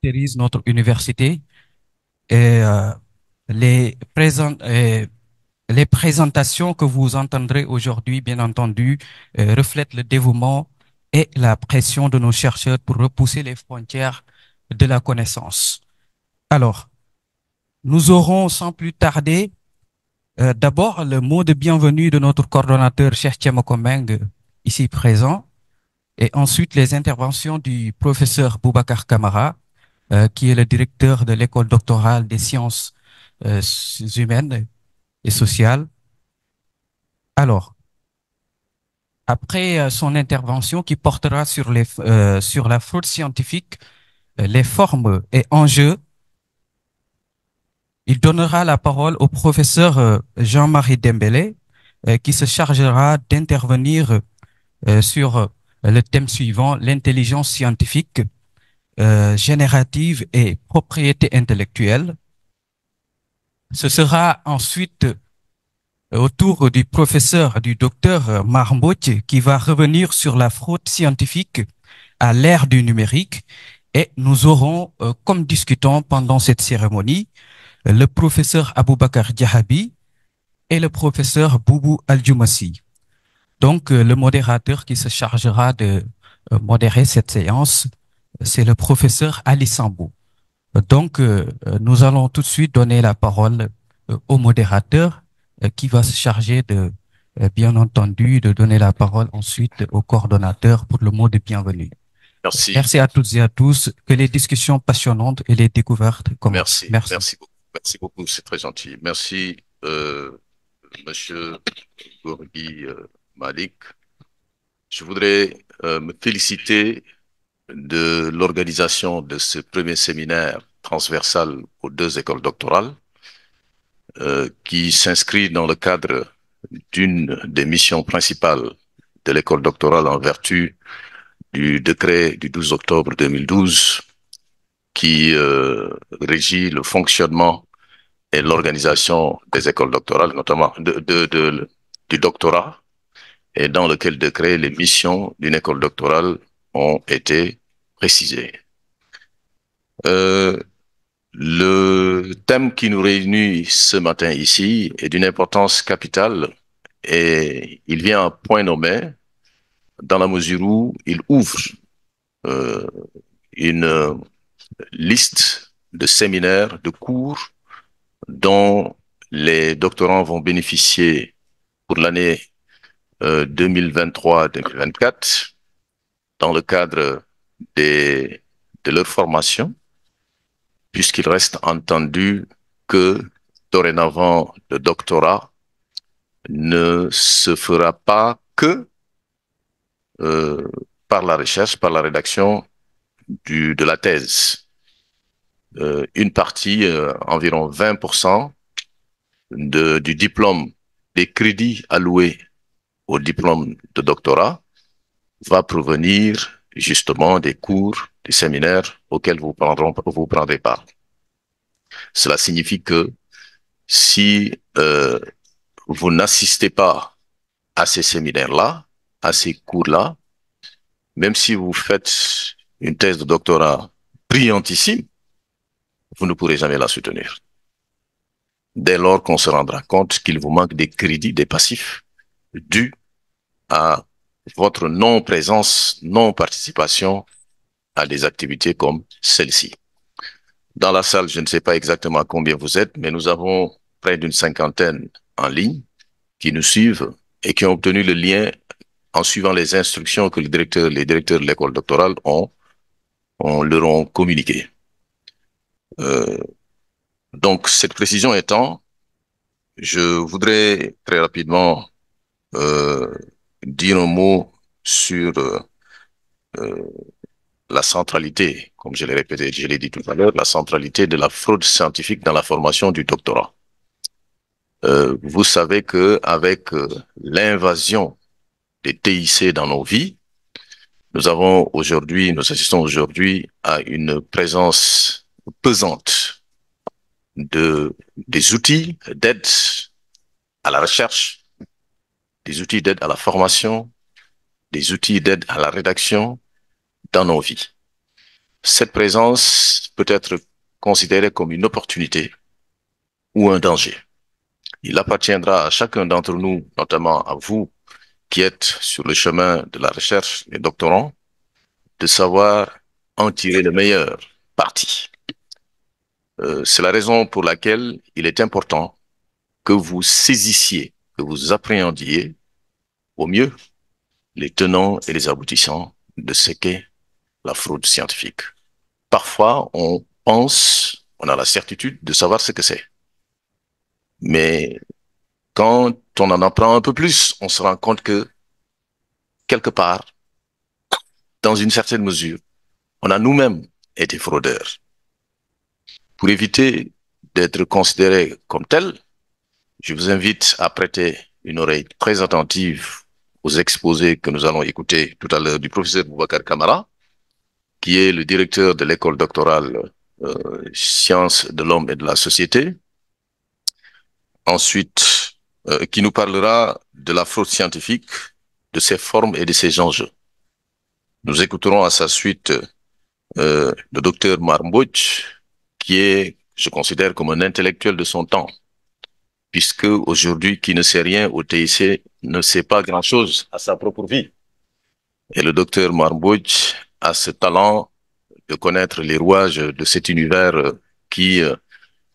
caractérise notre université et les présentations que vous entendrez aujourd'hui, bien entendu, reflètent le dévouement et la pression de nos chercheurs pour repousser les frontières de la connaissance. Alors, nous aurons sans plus tarder d'abord le mot de bienvenue de notre coordonnateur Cheikh Tchemokomeng, ici présent, et ensuite les interventions du professeur Boubacar Kamara, qui est le directeur de l'école doctorale des sciences humaines et sociales. Alors, après son intervention qui portera sur la fraude scientifique, les formes et enjeux, il donnera la parole au professeur Jean-Marie Dembélé, qui se chargera d'intervenir sur le thème suivant, l'intelligence scientifique générative et propriété intellectuelle. Ce sera ensuite au tour du professeur, du docteur Marmboch, qui va revenir sur la fraude scientifique à l'ère du numérique. Et nous aurons, comme discutant pendant cette cérémonie, le professeur Aboubakar Diahabi et le professeur Boubou Aldjoumassi. Donc, le modérateur qui se chargera de modérer cette séance, c'est le professeur Ali Sambou. Donc, nous allons tout de suite donner la parole au modérateur qui va se charger de, bien entendu, de donner la parole ensuite au coordonnateur pour le mot de bienvenue. Merci. Merci à toutes et à tous. Que les discussions passionnantes et les découvertes commencent. Merci. Merci. Merci beaucoup. Merci beaucoup. C'est très gentil. Merci, Monsieur Gorgui Malik. Je voudrais me féliciter de l'organisation de ce premier séminaire transversal aux deux écoles doctorales qui s'inscrit dans le cadre d'une des missions principales de l'école doctorale en vertu du décret du 12 octobre 2012 qui régit le fonctionnement et l'organisation des écoles doctorales, notamment du doctorat, et dans lequel décret les missions d'une école doctorale ont été précisées. Le thème qui nous réunit ce matin ici est d'une importance capitale et il vient à point nommé dans la mesure où il ouvre euh, une liste de séminaires, de cours dont les doctorants vont bénéficier pour l'année 2023-2024 dans le cadre de leur formation, puisqu'il reste entendu que dorénavant le doctorat ne se fera pas que par la recherche, par la rédaction de la thèse. Une partie, environ 20% du diplôme, des crédits alloués au diplôme de doctorat va provenir justement des cours, des séminaires auxquels vous prendrez part. Cela signifie que si vous n'assistez pas à ces séminaires-là, à ces cours-là, même si vous faites une thèse de doctorat brillantissime, vous ne pourrez jamais la soutenir. Dès lors qu'on se rendra compte qu'il vous manque des crédits, des passifs, dus à votre non-présence, non-participation à des activités comme celle-ci. Dans la salle, je ne sais pas exactement combien vous êtes, mais nous avons près d'une cinquantaine en ligne qui nous suivent et qui ont obtenu le lien en suivant les instructions que les directeurs de l'école doctorale leur ont communiquées. Donc, cette précision étant, je voudrais très rapidement dire un mot sur la centralité, comme je l'ai répété, je l'ai dit tout à l'heure, la centralité de la fraude scientifique dans la formation du doctorat. Vous savez que avec l'invasion des TIC dans nos vies, nous assistons aujourd'hui à une présence pesante des outils d'aide à la recherche, des outils d'aide à la formation, des outils d'aide à la rédaction dans nos vies. cette présence peut être considérée comme une opportunité ou un danger. Il appartiendra à chacun d'entre nous, notamment à vous qui êtes sur le chemin de la recherche et doctorants, de savoir en tirer le meilleur parti. C'est la raison pour laquelle il est important que vous saisissiez, que vous appréhendiez au mieux les tenants et les aboutissants de ce qu'est la fraude scientifique. Parfois, on pense, on a la certitude de savoir ce que c'est. Mais quand on en apprend un peu plus, on se rend compte que quelque part, dans une certaine mesure, on a nous-mêmes été fraudeurs. Pour éviter d'être considéré comme tel, je vous invite à prêter une oreille très attentive aux exposés que nous allons écouter tout à l'heure du professeur Boubacar Camara, qui est le directeur de l'école doctorale Sciences de l'homme et de la société. Ensuite, qui nous parlera de la fraude scientifique, de ses formes et de ses enjeux. Nous écouterons à sa suite le docteur Marmbouch, qui est, je considère, comme un intellectuel de son temps, puisque aujourd'hui, qui ne sait rien au TIC ne sait pas grand-chose à sa propre vie. Et le docteur Marmbouch a ce talent de connaître les rouages de cet univers qui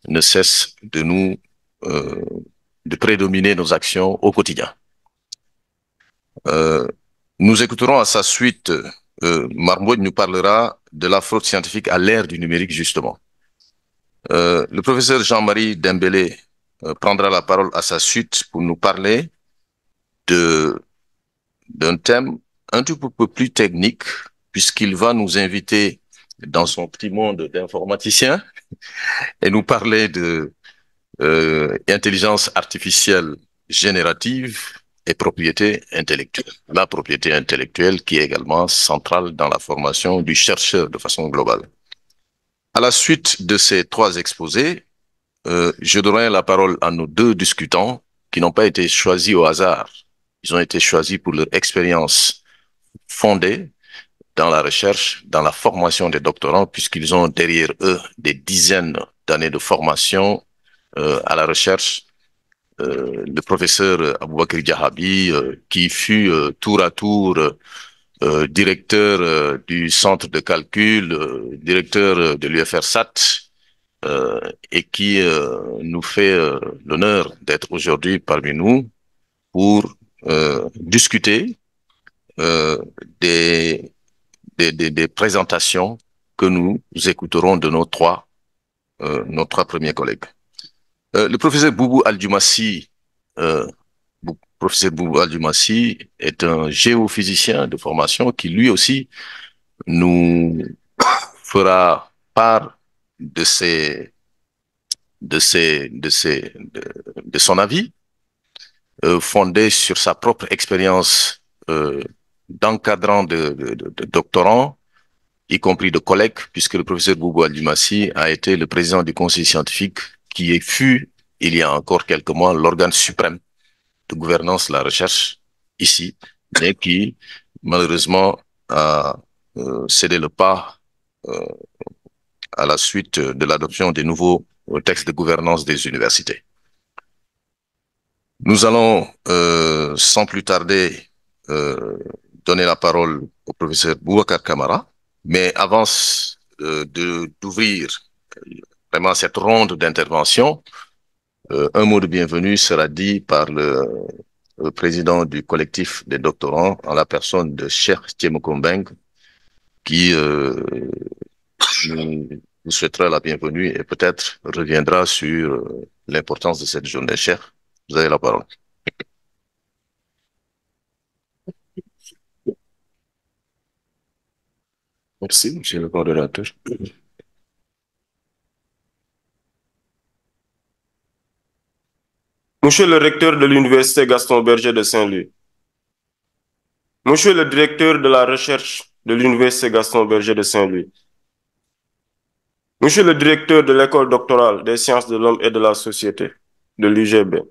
ne cesse de nous, de prédominer nos actions au quotidien. Nous écouterons à sa suite, Marmbouch nous parlera de la fraude scientifique à l'ère du numérique, justement. Le professeur Jean-Marie Dembélé prendra la parole à sa suite pour nous parler d'un thème un tout peu plus technique, puisqu'il va nous inviter dans son petit monde d'informaticien et nous parler de intelligence artificielle générative et propriété intellectuelle. La propriété intellectuelle qui est également centrale dans la formation du chercheur de façon globale. À la suite de ces trois exposés, je donnerai la parole à nos deux discutants qui n'ont pas été choisis au hasard. Ils ont été choisis pour leur expérience fondée dans la recherche, dans la formation des doctorants, puisqu'ils ont derrière eux des dizaines d'années de formation à la recherche. Le professeur Aboubakry Diahabi, qui fut tour à tour directeur du centre de calcul, directeur de l'UFRSAT, et qui nous fait l'honneur d'être aujourd'hui parmi nous pour discuter euh, des, des présentations que nous écouterons de nos trois premiers collègues. Le professeur Boubou Aldoumassi, professeur Boubou Aldoumassi est un géophysicien de formation qui lui aussi nous fera part de son avis, fondé sur sa propre expérience d'encadrant de doctorants, y compris de collègues, puisque le professeur Boubou Aldoumassi a été le président du conseil scientifique qui fut, il y a encore quelques mois, l'organe suprême de gouvernance de la recherche ici, mais qui, malheureusement, a cédé le pas à la suite de l'adoption des nouveaux textes de gouvernance des universités. Nous allons, sans plus tarder, donner la parole au professeur Boubacar Camara, mais avant d'ouvrir vraiment cette ronde d'intervention, un mot de bienvenue sera dit par le président du collectif des doctorants, en la personne de Cheikh Tiemokombeng, qui nous souhaitera la bienvenue et peut-être reviendra sur l'importance de cette journée. Cheikh, vous avez la parole. Merci, monsieur le coordonnateur. Monsieur le recteur de l'Université Gaston Berger de Saint-Louis, Monsieur le directeur de la recherche de l'Université Gaston Berger de Saint-Louis, Monsieur le directeur de l'école doctorale des sciences de l'homme et de la société de l'UGB,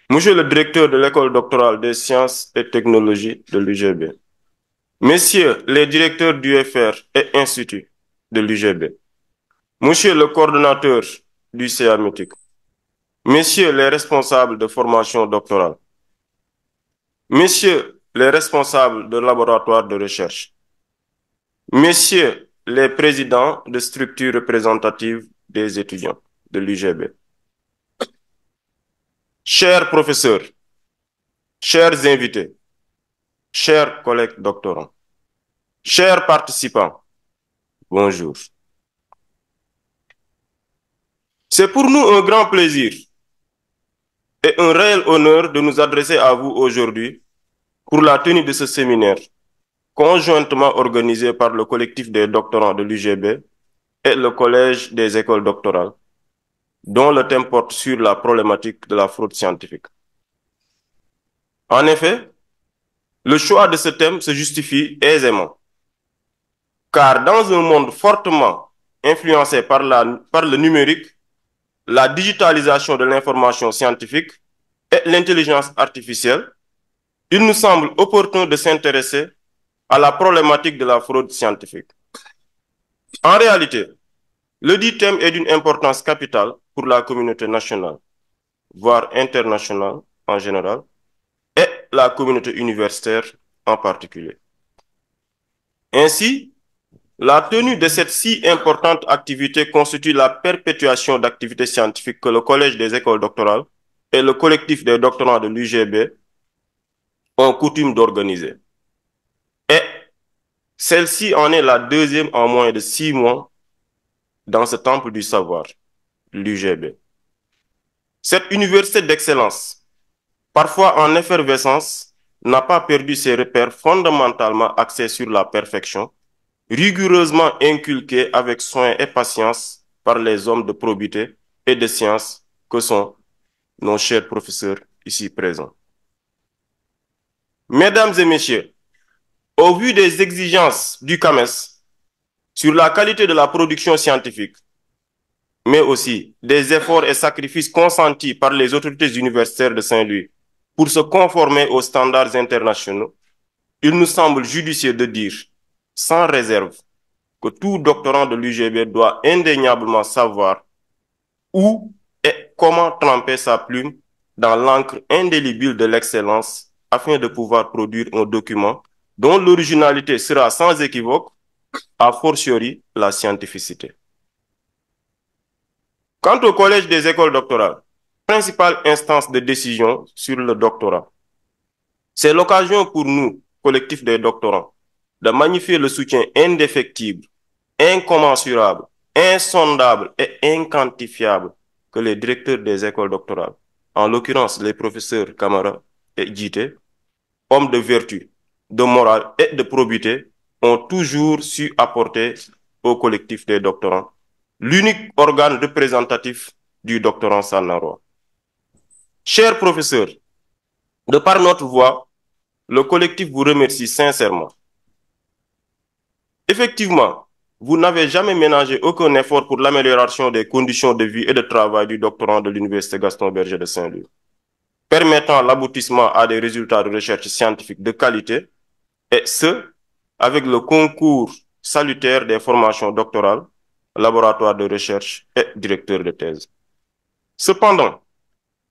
Monsieur le directeur de l'école doctorale des sciences et technologies de l'UGB, Messieurs les directeurs d'UFR et instituts, de l'UGB, Monsieur le coordonnateur du CAMETIC, Messieurs les responsables de formation doctorale, Messieurs les responsables de laboratoires de recherche, Messieurs les présidents de structures représentatives des étudiants de l'UGB, chers professeurs, chers invités, chers collègues doctorants, chers participants, bonjour. C'est pour nous un grand plaisir et un réel honneur de nous adresser à vous aujourd'hui pour la tenue de ce séminaire conjointement organisé par le collectif des doctorants de l'UGB et le Collège des écoles doctorales, dont le thème porte sur la problématique de la fraude scientifique. En effet, le choix de ce thème se justifie aisément, car dans un monde fortement influencé par le numérique, la digitalisation de l'information scientifique et l'intelligence artificielle, il nous semble opportun de s'intéresser à la problématique de la fraude scientifique. En réalité, le dit thème est d'une importance capitale pour la communauté nationale, voire internationale en général, et la communauté universitaire en particulier. Ainsi, la tenue de cette si importante activité constitue la perpétuation d'activités scientifiques que le Collège des écoles doctorales et le collectif des doctorants de l'UGB ont coutume d'organiser. Et celle-ci en est la deuxième en moins de 6 mois dans ce temple du savoir, l'UGB. Cette université d'excellence, parfois en effervescence, n'a pas perdu ses repères fondamentalement axés sur la perfection, rigoureusement inculqués avec soin et patience par les hommes de probité et de science que sont nos chers professeurs ici présents. Mesdames et messieurs, au vu des exigences du CAMES sur la qualité de la production scientifique, mais aussi des efforts et sacrifices consentis par les autorités universitaires de Saint-Louis pour se conformer aux standards internationaux, il nous semble judicieux de dire, sans réserve, que tout doctorant de l'UGB doit indéniablement savoir où et comment tremper sa plume dans l'encre indélébile de l'excellence afin de pouvoir produire un document dont l'originalité sera sans équivoque, a fortiori la scientificité. Quant au Collège des écoles doctorales, principale instance de décision sur le doctorat, c'est l'occasion pour nous, collectif des doctorants, de magnifier le soutien indéfectible, incommensurable, insondable et inquantifiable que les directeurs des écoles doctorales, en l'occurrence les professeurs Camara et Djité, hommes de vertu, de morale et de probité, ont toujours su apporter au collectif des doctorants, l'unique organe représentatif du doctorant Sanaro. Chers professeurs, de par notre voix, le collectif vous remercie sincèrement. Effectivement, vous n'avez jamais ménagé aucun effort pour l'amélioration des conditions de vie et de travail du doctorant de l'Université Gaston Berger de Saint-Louis, permettant l'aboutissement à des résultats de recherche scientifique de qualité, et ce, avec le concours salutaire des formations doctorales, laboratoires de recherche et directeurs de thèse. Cependant,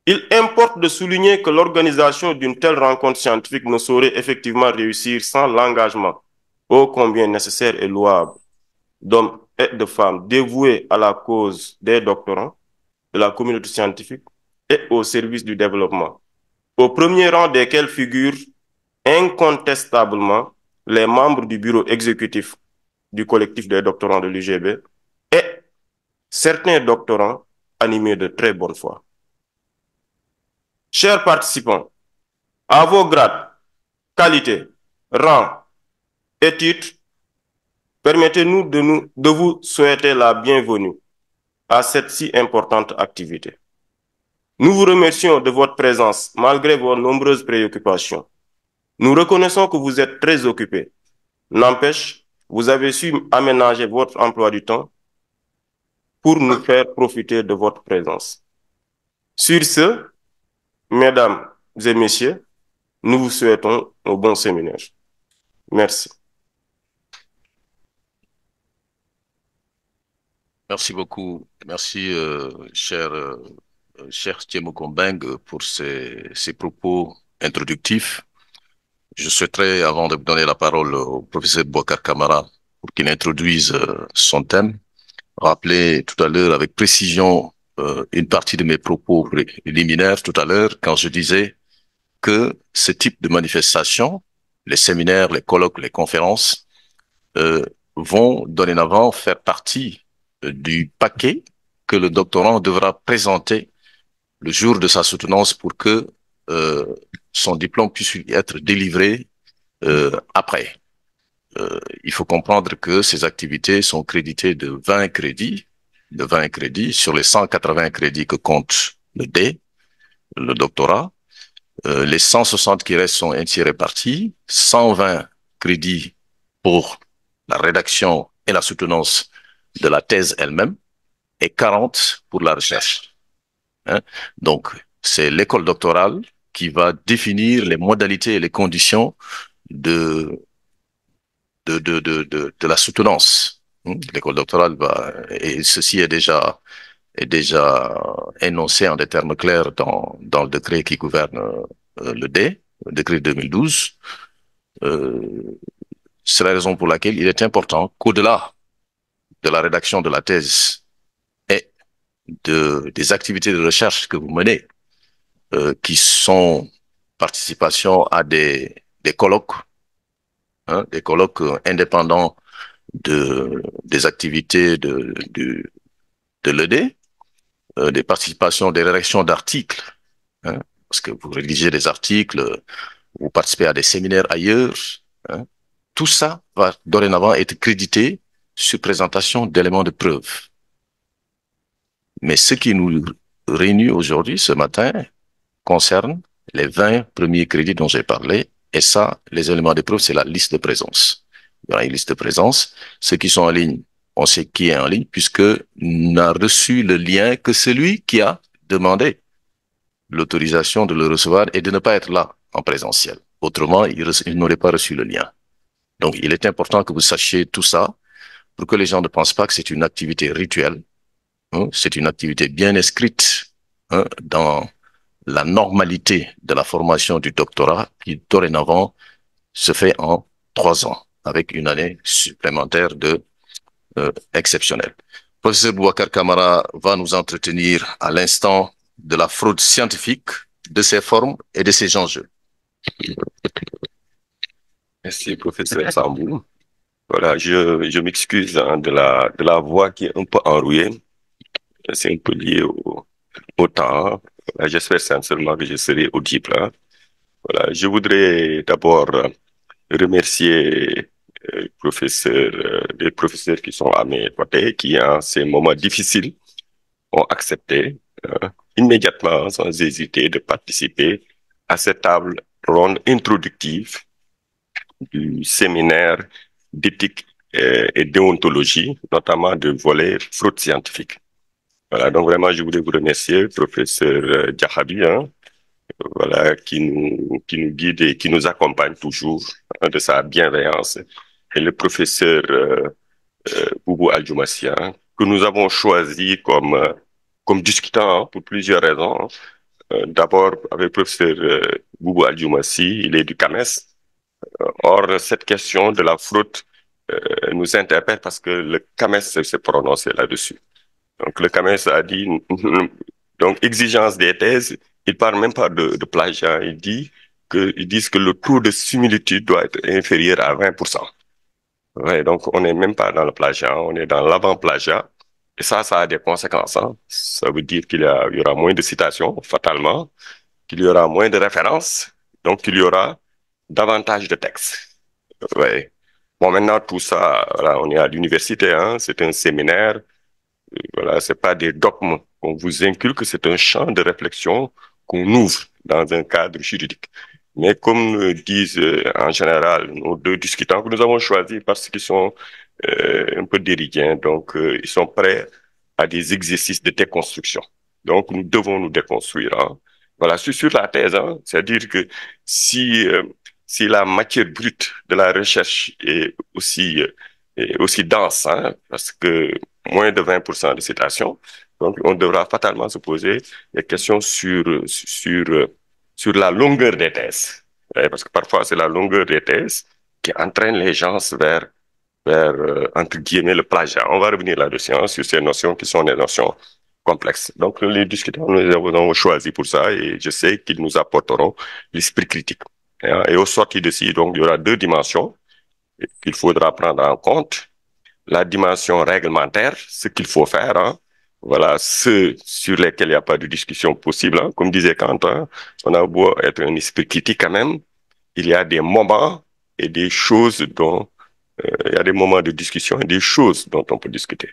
il importe de souligner que l'organisation d'une telle rencontre scientifique ne saurait effectivement réussir sans l'engagement, ô combien nécessaire et louable, d'hommes et de femmes dévoués à la cause des doctorants, de la communauté scientifique et au service du développement, au premier rang desquels figurent incontestablement les membres du bureau exécutif du collectif des doctorants de l'UGB et certains doctorants animés de très bonne foi. Chers participants, à vos grades, qualités, rangs et titres, permettez-nous de vous souhaiter la bienvenue à cette si importante activité. Nous vous remercions de votre présence malgré vos nombreuses préoccupations. Nous reconnaissons que vous êtes très occupés. N'empêche, vous avez su aménager votre emploi du temps pour nous faire profiter de votre présence. Sur ce, mesdames et messieurs, nous vous souhaitons un bon séminaire. Merci. Merci beaucoup. Merci, cher Thiemo Combeng, pour ces propos introductifs. Je souhaiterais, avant de donner la parole au professeur Boubacar Camara, pour qu'il introduise son thème, rappeler tout à l'heure avec précision une partie de mes propos liminaires tout à l'heure quand je disais que ce type de manifestation, les séminaires, les colloques, les conférences, euh, vont dorénavant faire partie du paquet que le doctorant devra présenter le jour de sa soutenance pour que euh, son diplôme puisse lui être délivré après. Il faut comprendre que ces activités sont créditées de 20 crédits sur les 180 crédits que compte le D, le doctorat. Les 160 qui restent sont ainsi répartis, 120 crédits pour la rédaction et la soutenance de la thèse elle-même et 40 pour la recherche. Hein? Donc, c'est l'école doctorale qui va définir les modalités et les conditions de, de la soutenance. L'école doctorale va, et ceci est déjà énoncé en des termes clairs dans le décret qui gouverne le D, le décret 2012. Euh, c'est la raison pour laquelle il est important qu'au-delà de la rédaction de la thèse et des activités de recherche que vous menez, qui sont participation à des colloques, hein, des colloques indépendants des activités de l'ED, des participations, des rédactions d'articles, hein, parce que vous rédigez des articles, vous participez à des séminaires ailleurs, hein, tout ça va dorénavant être crédité sur présentation d'éléments de preuve. Mais ce qui nous réunit aujourd'hui, ce matin, concerne les 20 premiers crédits dont j'ai parlé. Et ça, les éléments de preuve, c'est la liste de présence. Il y aura une liste de présence. Ceux qui sont en ligne, on sait qui est en ligne puisque n'a reçu le lien que celui qui a demandé l'autorisation de le recevoir et de ne pas être là en présentiel. Autrement, il n'aurait pas reçu le lien. Donc, il est important que vous sachiez tout ça pour que les gens ne pensent pas que c'est une activité rituelle. Hein, c'est une activité bien inscrite, hein, dans la normalité de la formation du doctorat qui dorénavant se fait en 3 ans avec une année supplémentaire de exceptionnelle. Professeur Boubacar Camara va nous entretenir à l'instant de la fraude scientifique, de ses formes et de ses enjeux. Merci, professeur Sambou. Voilà, je m'excuse hein, de la voix qui est un peu enrouée. C'est un peu lié au temps. Voilà, j'espère sincèrement que je serai audible. Hein. Voilà, je voudrais d'abord remercier les professeurs qui sont à mes côtés, qui en ces moments difficiles ont accepté immédiatement, sans hésiter, de participer à cette table ronde introductive du séminaire d'éthique et déontologie, notamment de volet fraude scientifique. Voilà, donc vraiment, je voulais vous remercier, professeur Diakhabi, hein, voilà, qui nous guide et qui nous accompagne toujours hein, de sa bienveillance, et le professeur Boubou Aldjoumassi, hein, que nous avons choisi comme discutant hein, pour plusieurs raisons. Hein. D'abord, avec le professeur Boubou Aldjoumassi, il est du CAMES. Or, cette question de la fraude nous interpelle parce que le CAMES s'est prononcé là-dessus. Donc, le CAMES a dit, donc, exigence des thèses, il parle même pas de plagiat, ils disent que le taux de similitude doit être inférieur à 20%. Ouais, donc, on n'est même pas dans le plagiat, on est dans l'avant-plagiat. Et ça a des conséquences. Hein. Ça veut dire il y aura moins de citations, fatalement, qu'il y aura moins de références, donc il y aura davantage de textes. Ouais. Bon, maintenant, tout ça, voilà, on est à l'université, hein, c'est un séminaire, voilà, c'est pas des dogmes qu'on vous inculque, c'est un champ de réflexion qu'on ouvre dans un cadre juridique. Mais comme disent en général nos deux discutants que nous avons choisis parce qu'ils sont un peu déridiens, donc ils sont prêts à des exercices de déconstruction. Donc nous devons nous déconstruire. Hein. Voilà, sur la thèse, hein, c'est-à-dire que si la matière brute de la recherche est aussi dense, hein, parce que moins de 20% de citations. Donc, on devra fatalement se poser des questions sur la longueur des thèses. Parce que parfois, c'est la longueur des thèses qui entraîne les gens vers entre guillemets, le plagiat. On va revenir là-dessus, hein, sur ces notions qui sont des notions complexes. Donc, les discutants, nous avons choisi pour ça et je sais qu'ils nous apporteront l'esprit critique. Et au sorti de ci, donc, il y aura deux dimensions qu'il faudra prendre en compte. La dimension réglementaire, ce qu'il faut faire, hein. Voilà, ceux sur lesquels il n'y a pas de discussion possible, hein. Comme disait Kant, hein, on a beau être un esprit critique quand même, il y a des moments et des choses dont il y a des moments de discussion et des choses dont on peut discuter.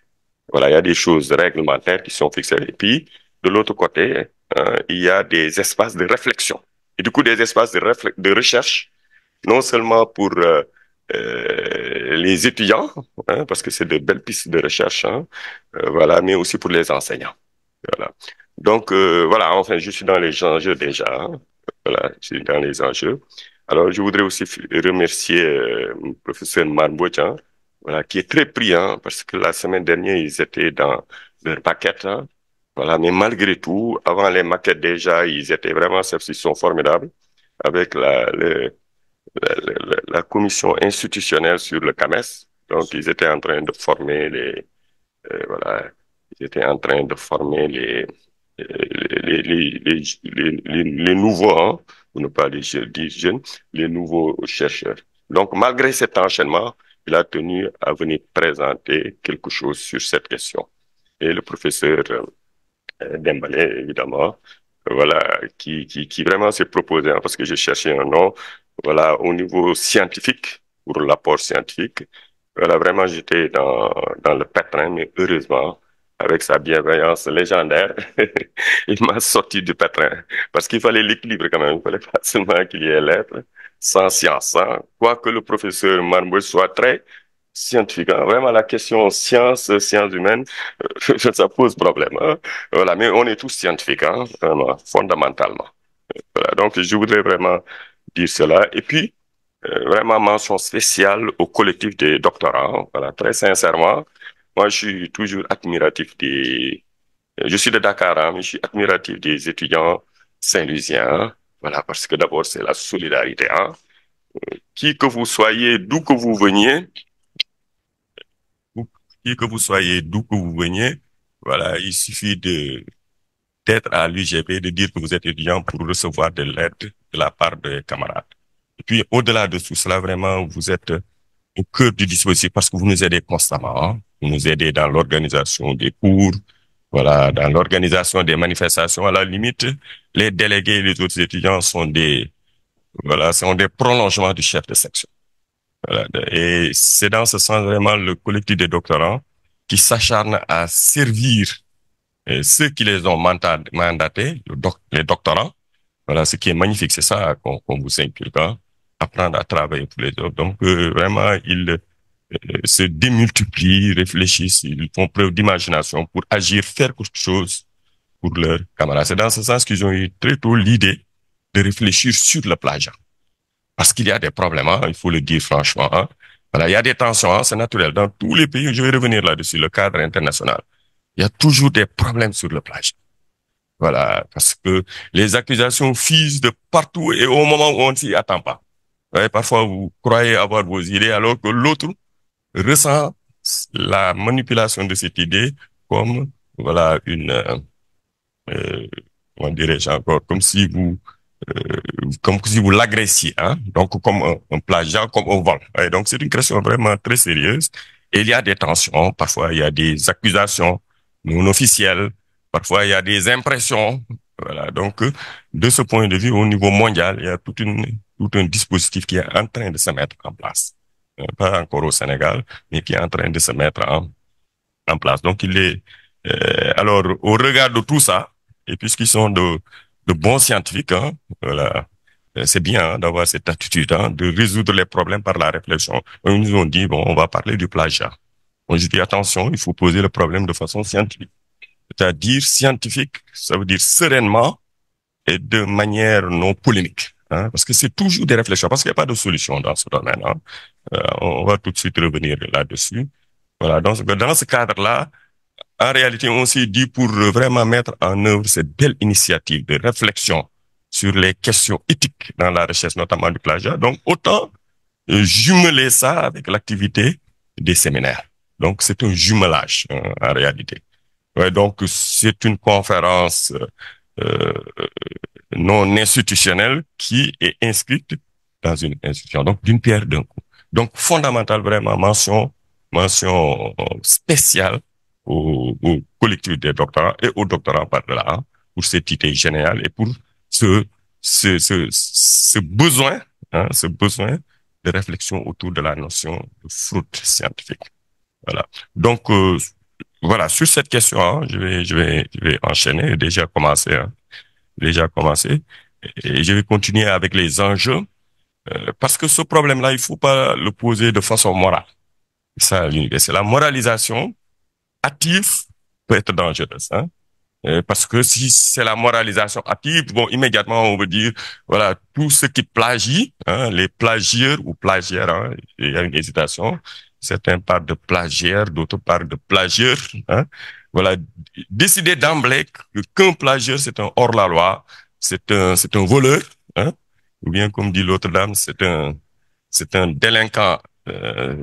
Voilà, il y a des choses réglementaires qui sont fixées. Et puis, de l'autre côté, il y a des espaces de réflexion. Et du coup, des espaces de recherche, non seulement pour les étudiants, hein, parce que c'est de belles pistes de recherche, hein, voilà, mais aussi pour les enseignants. Voilà. Donc, voilà, enfin, je suis dans les enjeux déjà. Hein. Voilà, je suis dans les enjeux. Alors, je voudrais aussi remercier le professeur Marmbouch, hein, voilà, qui est très pris, hein, parce que la semaine dernière, ils étaient dans leur maquette. Hein, voilà, mais malgré tout, avant les maquettes déjà, ils étaient vraiment, ils sont formidables avec la commission institutionnelle sur le CAMES. Donc, ils étaient en train de former voilà, ils étaient en train de former les nouveaux, hein, pour ne pas dire jeunes, les nouveaux chercheurs. Donc, malgré cet enchaînement, il a tenu à venir présenter quelque chose sur cette question. Et le professeur Dembélé, évidemment, voilà, qui vraiment s'est proposé, hein, parce que j'ai cherché un nom, voilà, au niveau scientifique, pour l'apport scientifique, voilà, vraiment, j'étais dans le pétrin, mais heureusement, avec sa bienveillance légendaire, il m'a sorti du pétrin. Parce qu'il fallait l'équilibre quand même. Il fallait pas seulement qu'il y ait lettres, sans science, hein. Quoique le professeur Marmouche soit très scientifique, hein. Vraiment, la question sciences humaines, ça pose problème, hein. Voilà, mais on est tous scientifiques, hein, vraiment, fondamentalement. Voilà, donc je voudrais vraiment dire cela. Et puis, vraiment mention spéciale au collectif des doctorants. Voilà, très sincèrement, moi je suis toujours admiratif je suis de Dakar, hein, mais je suis admiratif des étudiants saint-louisiens. Hein. Voilà, parce que d'abord c'est la solidarité. Hein. Qui que vous soyez, d'où que vous veniez, qui que vous soyez, d'où que vous veniez, voilà, il suffit d'être à l'UGB, de dire que vous êtes étudiant pour recevoir de l'aide de la part des camarades. Et puis, au-delà de tout cela, vraiment, vous êtes au cœur du dispositif parce que vous nous aidez constamment. Hein. Vous nous aidez dans l'organisation des cours, voilà, dans l'organisation des manifestations. À la limite, les délégués et les autres étudiants sont des prolongements du chef de section. Voilà. Et c'est dans ce sens vraiment le collectif des doctorants qui s'acharne à servir ceux qui les ont mandatés, les doctorants. Voilà, ce qui est magnifique, c'est ça qu'on vous inculque, hein, apprendre à travailler pour les autres. Donc, vraiment, ils se démultiplient, réfléchissent, ils font preuve d'imagination pour agir, faire quelque chose pour leurs camarades. C'est dans ce sens qu'ils ont eu très tôt l'idée de réfléchir sur le plagiat. Parce qu'il y a des problèmes, hein, il faut le dire franchement. Hein. Voilà, il y a des tensions, hein, c'est naturel. Dans tous les pays, je vais revenir là-dessus, le cadre international, il y a toujours des problèmes sur le plagiat. Voilà, parce que les accusations fusent de partout et au moment où on ne s'y attend pas. Ouais, parfois, vous croyez avoir vos idées alors que l'autre ressent la manipulation de cette idée comme, voilà, euh, comment dirais-je encore, comme si vous l'agressiez, hein. Donc, comme un plagiat, comme un vol. Et donc, c'est une question vraiment très sérieuse. Et il y a des tensions. Parfois, il y a des accusations non officielles. Parfois, il y a des impressions. Voilà. Donc, de ce point de vue, au niveau mondial, il y a tout un dispositif qui est en train de se mettre en place. Pas encore au Sénégal, mais qui est en train de se mettre en place. Donc, alors, au regard de tout ça, et puisqu'ils sont de bons scientifiques, hein, voilà, c'est bien, hein, d'avoir cette attitude, hein, de résoudre les problèmes par la réflexion. Ils nous ont dit, bon, on va parler du plagiat. Bon, je dis, attention, il faut poser le problème de façon scientifique. C'est-à-dire scientifique, ça veut dire sereinement et de manière non polémique. Hein, parce que c'est toujours des réflexions, parce qu'il n'y a pas de solution dans ce domaine. Hein. On va tout de suite revenir là-dessus. Voilà, dans ce cadre-là, en réalité, on s'est dit pour vraiment mettre en œuvre cette belle initiative de réflexion sur les questions éthiques dans la recherche, notamment du plagiat. Donc, autant jumeler ça avec l'activité des séminaires. Donc, c'est un jumelage, en réalité. Ouais, donc, c'est une conférence euh, non institutionnelle qui est inscrite dans une institution. Donc, d'une pierre d'un coup. Donc, fondamental, vraiment, mention spéciale au collectif des doctorants et aux doctorants par-delà, hein, pour cette idée géniale et pour ce besoin, hein, ce besoin de réflexion autour de la notion de fraude scientifique. Voilà. Donc, voilà, sur cette question, hein, je vais enchaîner, déjà commencé, et je vais continuer avec les enjeux, parce que ce problème-là, il faut pas le poser de façon morale. Ça, c'est la moralisation hâtive peut être dangereuse, hein. Parce que si c'est la moralisation hâtive, bon, immédiatement, on veut dire, voilà, tout ce qui plagie, hein, les plagieurs ou plagiaires, hein, il y a une hésitation. Certains parlent de plagiaires, d'autres parlent de plagieurs, hein. Voilà, décider d'emblée qu'un plagieur, c'est un hors-la-loi, c'est un voleur, hein. Ou bien, comme dit l'autre dame, c'est un délinquant,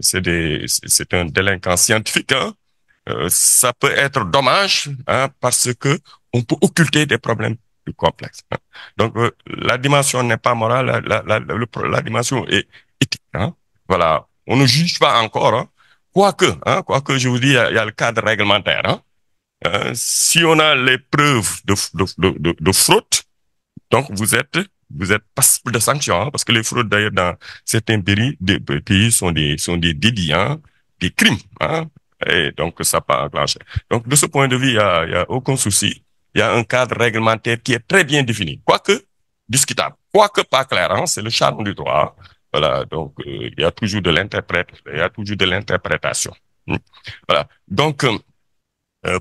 c'est un délinquant scientifique, hein. Ça peut être dommage, hein, parce que on peut occulter des problèmes plus complexes, hein. Donc, la dimension n'est pas morale, la dimension est éthique, hein. Voilà, on ne juge pas encore, hein. Quoique, je vous dis, il y a le cadre réglementaire, hein. Si on a les preuves de fraude, donc vous êtes passible de sanctions, hein, parce que les fraudes d'ailleurs dans certains pays sont des délits, hein, des crimes, hein. Et donc, ça peut enclencher. Donc, de ce point de vue, il y a aucun souci. Il y a un cadre réglementaire qui est très bien défini. Quoique, discutable. Quoique pas clair, hein. C'est le charme du droit. Voilà. Donc, il y a toujours de l'interprétation. Voilà. Donc,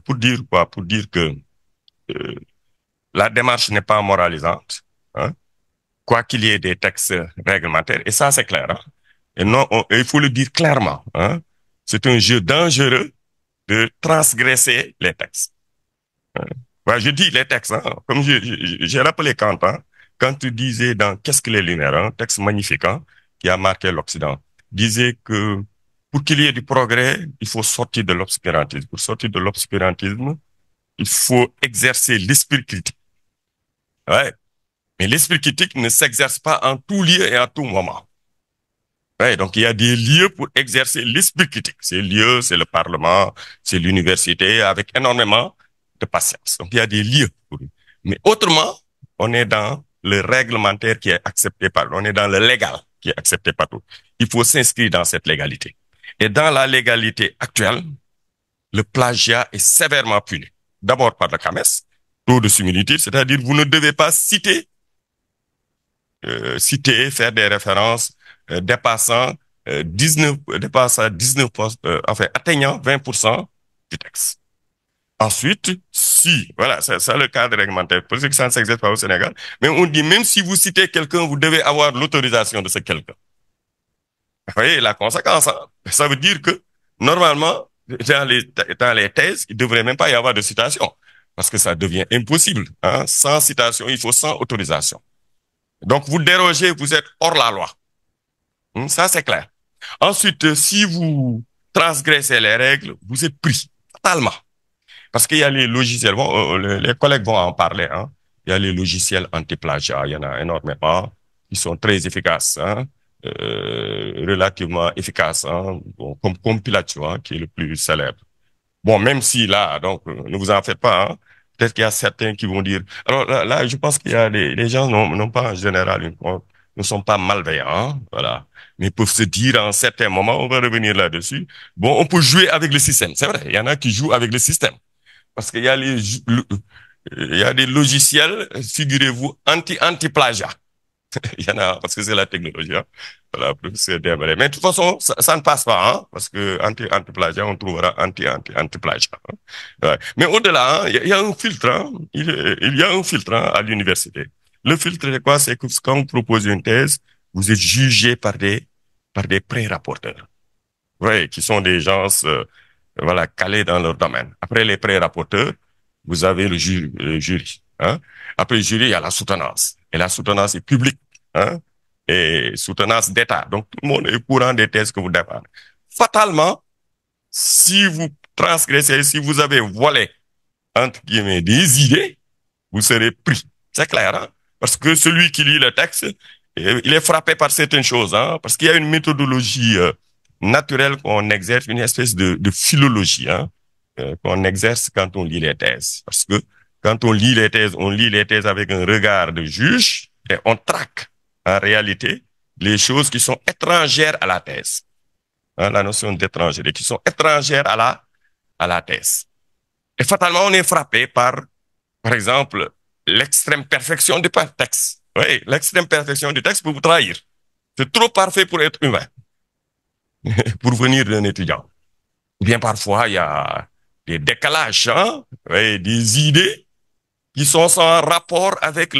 pour dire quoi? Pour dire que, euh, la démarche n'est pas moralisante, hein. Quoi qu'il y ait des textes réglementaires. Et ça, c'est clair, hein. Et non, il faut le dire clairement, hein. C'est un jeu dangereux de transgresser les textes. Ouais, je dis les textes, hein, comme j'ai rappelé Kant, hein, quand tu disais dans Qu'est-ce que les Lumières, un texte magnifique, hein, qui a marqué l'Occident, disait que pour qu'il y ait du progrès, il faut sortir de l'obscurantisme. Pour sortir de l'obscurantisme, il faut exercer l'esprit critique. Ouais. Mais l'esprit critique ne s'exerce pas en tout lieu et en tout moment. Ouais, donc il y a des lieux pour exercer l'esprit critique. Ces lieux, c'est le Parlement, c'est l'université, avec énormément de patience. Donc il y a des lieux pour eux. Mais autrement, on est dans le réglementaire qui est accepté par, on est dans le légal qui est accepté par tout. Il faut s'inscrire dans cette légalité. Et dans la légalité actuelle, le plagiat est sévèrement puni. D'abord par le CAMES, taux de similitude, c'est-à-dire vous ne devez pas citer, faire des références dépassant 19 enfin atteignant 20% du texte. Ensuite, si, voilà, c'est ça le cadre réglementaire, pour ce que ça ne s'exerce pas au Sénégal, mais on dit même si vous citez quelqu'un, vous devez avoir l'autorisation de ce quelqu'un. Vous voyez la conséquence, hein? Ça veut dire que normalement, dans les thèses, il ne devrait même pas y avoir de citation, parce que ça devient impossible, hein? Sans citation, il faut sans autorisation. Donc, vous dérogez, vous êtes hors la loi. Ça, c'est clair. Ensuite, si vous transgressez les règles, vous êtes pris totalement. Parce qu'il y a les logiciels, les collègues vont en parler, hein. Il y a les logiciels anti-plagiat, il y en a énormément, qui sont très efficaces, hein, relativement efficaces, hein, bon, comme Compilatio, hein, qui est le plus célèbre. Bon, même si là, donc, ne vous en faites pas, hein. Peut-être qu'il y a certains qui vont dire. Alors là, je pense qu'il y a les gens n'ont pas en général ne sont pas malveillants, hein, voilà. Mais peuvent se dire à un certain moment, on va revenir là-dessus. Bon, on peut jouer avec le système. C'est vrai, il y en a qui jouent avec le système. Parce qu'il y a il y a des logiciels, figurez-vous, anti-plagiat. Il y en a, parce que c'est la technologie, hein. Voilà, professeur Dembélé. Mais de toute façon, ça ne passe pas, hein, parce que anti-plagiat, on trouvera anti-plagiat, hein. Ouais. Mais au-delà, hein, il y a un filtre, hein, il y a un filtre, hein, à l'université. Le filtre, c'est quoi? C'est que quand vous proposez une thèse, vous êtes jugé par des pré-rapporteurs. Ouais, qui sont des gens, voilà, calés dans leur domaine. Après les pré-rapporteurs, vous avez le jury. Hein. Après le jury, il y a la soutenance. Et la soutenance est publique. Hein. Et soutenance d'État. Donc, tout le monde est au courant des thèses que vous défendez. Fatalement, si vous transgressez, si vous avez volé, entre guillemets, des idées, vous serez pris. C'est clair, hein? Parce que celui qui lit le texte, il est frappé par certaines choses, hein? Parce qu'il y a une méthodologie naturelle qu'on exerce, une espèce de philologie, hein? Qu'on exerce quand on lit les thèses. Parce que quand on lit les thèses avec un regard de juge et on traque en réalité les choses qui sont étrangères à la thèse. Hein, la notion d'étrangère, qui sont étrangères à la thèse. Et fatalement, on est frappé par exemple, l'extrême perfection du texte. Oui, l'extrême perfection du texte peut vous trahir. C'est trop parfait pour être humain, pour venir d'un étudiant. Bien parfois, il y a des décalages, hein, oui, des idées qui sont sans rapport avec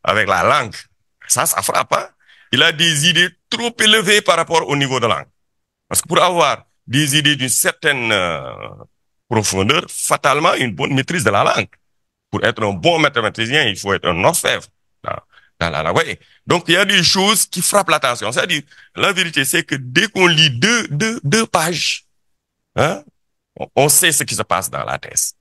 avec la langue. Ça frappe, hein. Il a des idées trop élevées par rapport au niveau de langue. Parce que pour avoir des idées d'une certaine profondeur, fatalement une bonne maîtrise de la langue. Pour être un bon mathématicien, il faut être un orfèvre dans la langue. Ouais. Donc, il y a des choses qui frappent l'attention. C'est-à-dire, la vérité, c'est que dès qu'on lit deux pages, hein, on sait ce qui se passe dans la thèse.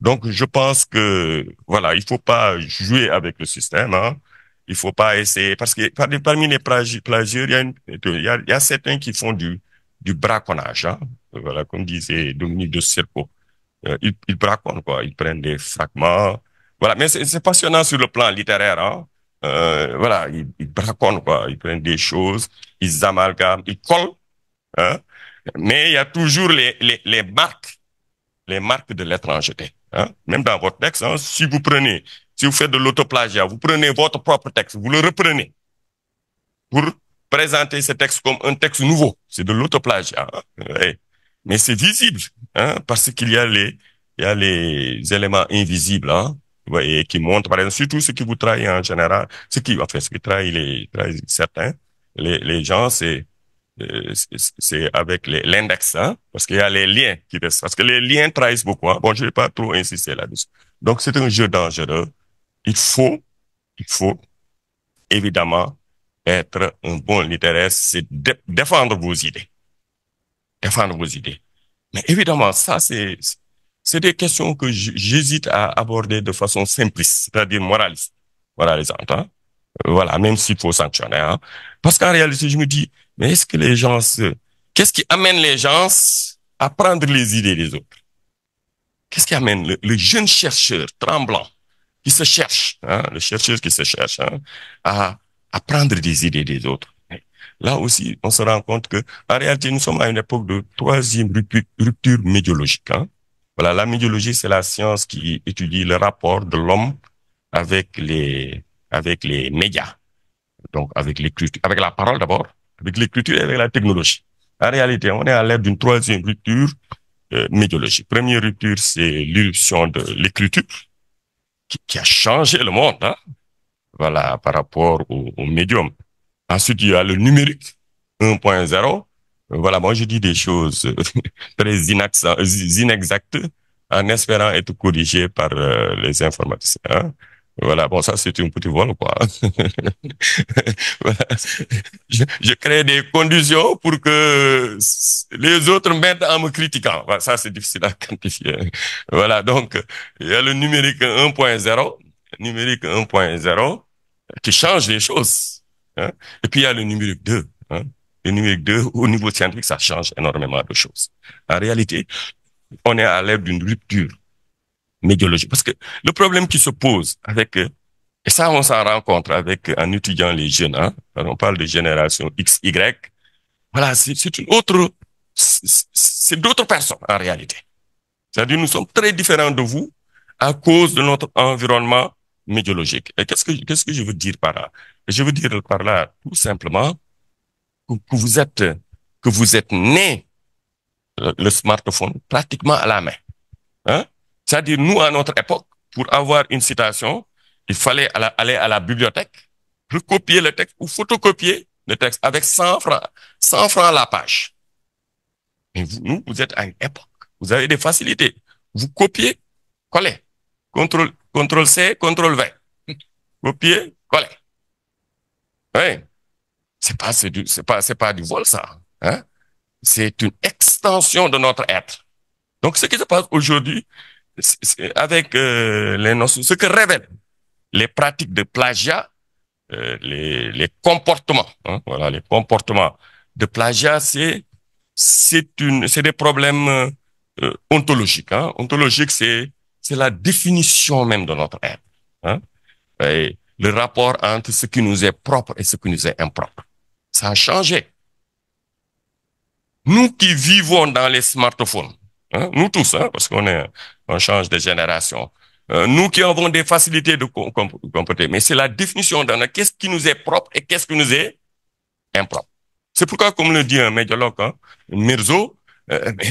Donc, je pense que, voilà, il faut pas jouer avec le système, hein. Il faut pas essayer, parce que parmi les plagieurs, il y a certains qui font du braconnage, hein. Voilà, comme disait Dominique de Cerco. Ils braconnent, quoi. Ils prennent des fragments. Voilà. Mais c'est passionnant sur le plan littéraire, hein. Voilà. Ils braconnent, quoi. Ils prennent des choses, ils amalgament, ils collent, hein. Mais il y a toujours les marques de l'étrangeté, hein. Même dans votre texte, hein, si vous faites de l'autoplagiat, vous prenez votre propre texte, vous le reprenez pour présenter ce texte comme un texte nouveau. C'est de l'autoplagiat, hein. Ouais. Mais c'est visible, hein, parce qu'il y a les éléments invisibles, hein, vous voyez, qui montrent, par exemple, surtout ce qui vous trahit en général, ce qui trahit certains, les gens, c'est avec l'index, hein, parce qu'il y a les liens qui restent, parce que les liens trahissent beaucoup, hein. Bon, je vais pas trop insister là-dessus. Donc, c'est un jeu dangereux. Il faut évidemment être un bon littéraire, c'est défendre vos idées. Défendre vos idées. Mais évidemment, ça, c'est des questions que j'hésite à aborder de façon simpliste, c'est-à-dire moralisante, hein. Voilà, même s'il faut sanctionner, hein. Parce qu'en réalité, je me dis, mais est-ce que qu'est-ce qui amène les gens à prendre les idées des autres? Qu'est-ce qui amène le jeune chercheur tremblant qui se cherche, hein, le chercheur qui se cherche, hein, à prendre des idées des autres? Là aussi, on se rend compte que, en réalité, nous sommes à une époque de troisième rupture médiologique, hein. Voilà, la médiologie, c'est la science qui étudie le rapport de l'homme avec les médias. Donc, avec l'écriture, avec la parole d'abord, avec l'écriture et avec la technologie. En réalité, on est à l'ère d'une troisième rupture médiologique. Première rupture, c'est l'irruption de l'écriture qui a changé le monde, hein. Voilà, par rapport au médium. Ensuite, il y a le numérique 1.0. Voilà, moi je dis des choses très inexactes en espérant être corrigé par les informaticiens, hein. Voilà, bon, ça c'est un petit vol, quoi. Voilà. Je crée des conditions pour que les autres m'aident en me critiquant. Voilà, ça c'est difficile à quantifier. Voilà, donc il y a le numérique 1.0, qui change les choses, hein. Et puis il y a le numérique 2, hein. Le numérique 2, au niveau scientifique, ça change énormément de choses. En réalité, on est à l'ère d'une rupture médiologique. Parce que le problème qui se pose et ça, on s'en rend compte en étudiant les jeunes, hein. Quand on parle de génération X, Y, voilà, c'est d'autres personnes, en réalité. C'est-à-dire, nous sommes très différents de vous à cause de notre environnement médiologique. Et qu'est-ce que je veux dire par là? Je veux dire par là, tout simplement, que vous êtes né le smartphone pratiquement à la main, hein? C'est-à-dire, nous, à notre époque, pour avoir une citation, il fallait aller à la bibliothèque, recopier le texte ou photocopier le texte avec 100 francs la page. Mais vous êtes à une époque. Vous avez des facilités. Vous copiez, collez. Contrôle C, contrôle V. Copier, coller. Oui. C'est pas du vol, ça. Hein? C'est une extension de notre être. Donc, ce qui se passe aujourd'hui, avec les notions, ce que révèlent les pratiques de plagiat, les comportements, hein, voilà, les comportements de plagiat, c'est des problèmes ontologiques. Hein. Ontologique, c'est la définition même de notre être. Hein. Et le rapport entre ce qui nous est propre et ce qui nous est impropre. Ça a changé. Nous qui vivons dans les smartphones, hein, nous tous, hein, parce on change de génération, nous qui avons des facilités de comporter, mais c'est la définition d'un qu'est-ce qui nous est propre et qu'est-ce qui nous est impropre. C'est pourquoi, comme le dit un médiologue, hein, Mirzo,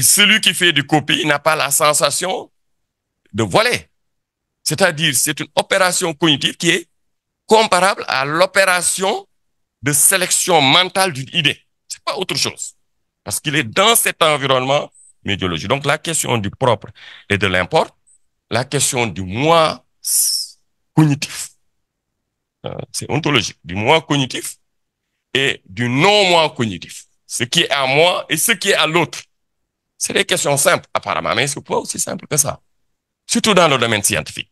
celui qui fait du copie n'a pas la sensation de voler. C'est-à-dire, c'est une opération cognitive qui est comparable à l'opération de sélection mentale d'une idée. C'est pas autre chose. Parce qu'il est dans cet environnement médiologique. Donc, la question du propre et de l'import, la question du moi cognitif, c'est ontologique, du moi cognitif et du non-moi cognitif. Ce qui est à moi et ce qui est à l'autre. C'est des questions simples, apparemment, mais c'est pas aussi simple que ça. Surtout dans le domaine scientifique.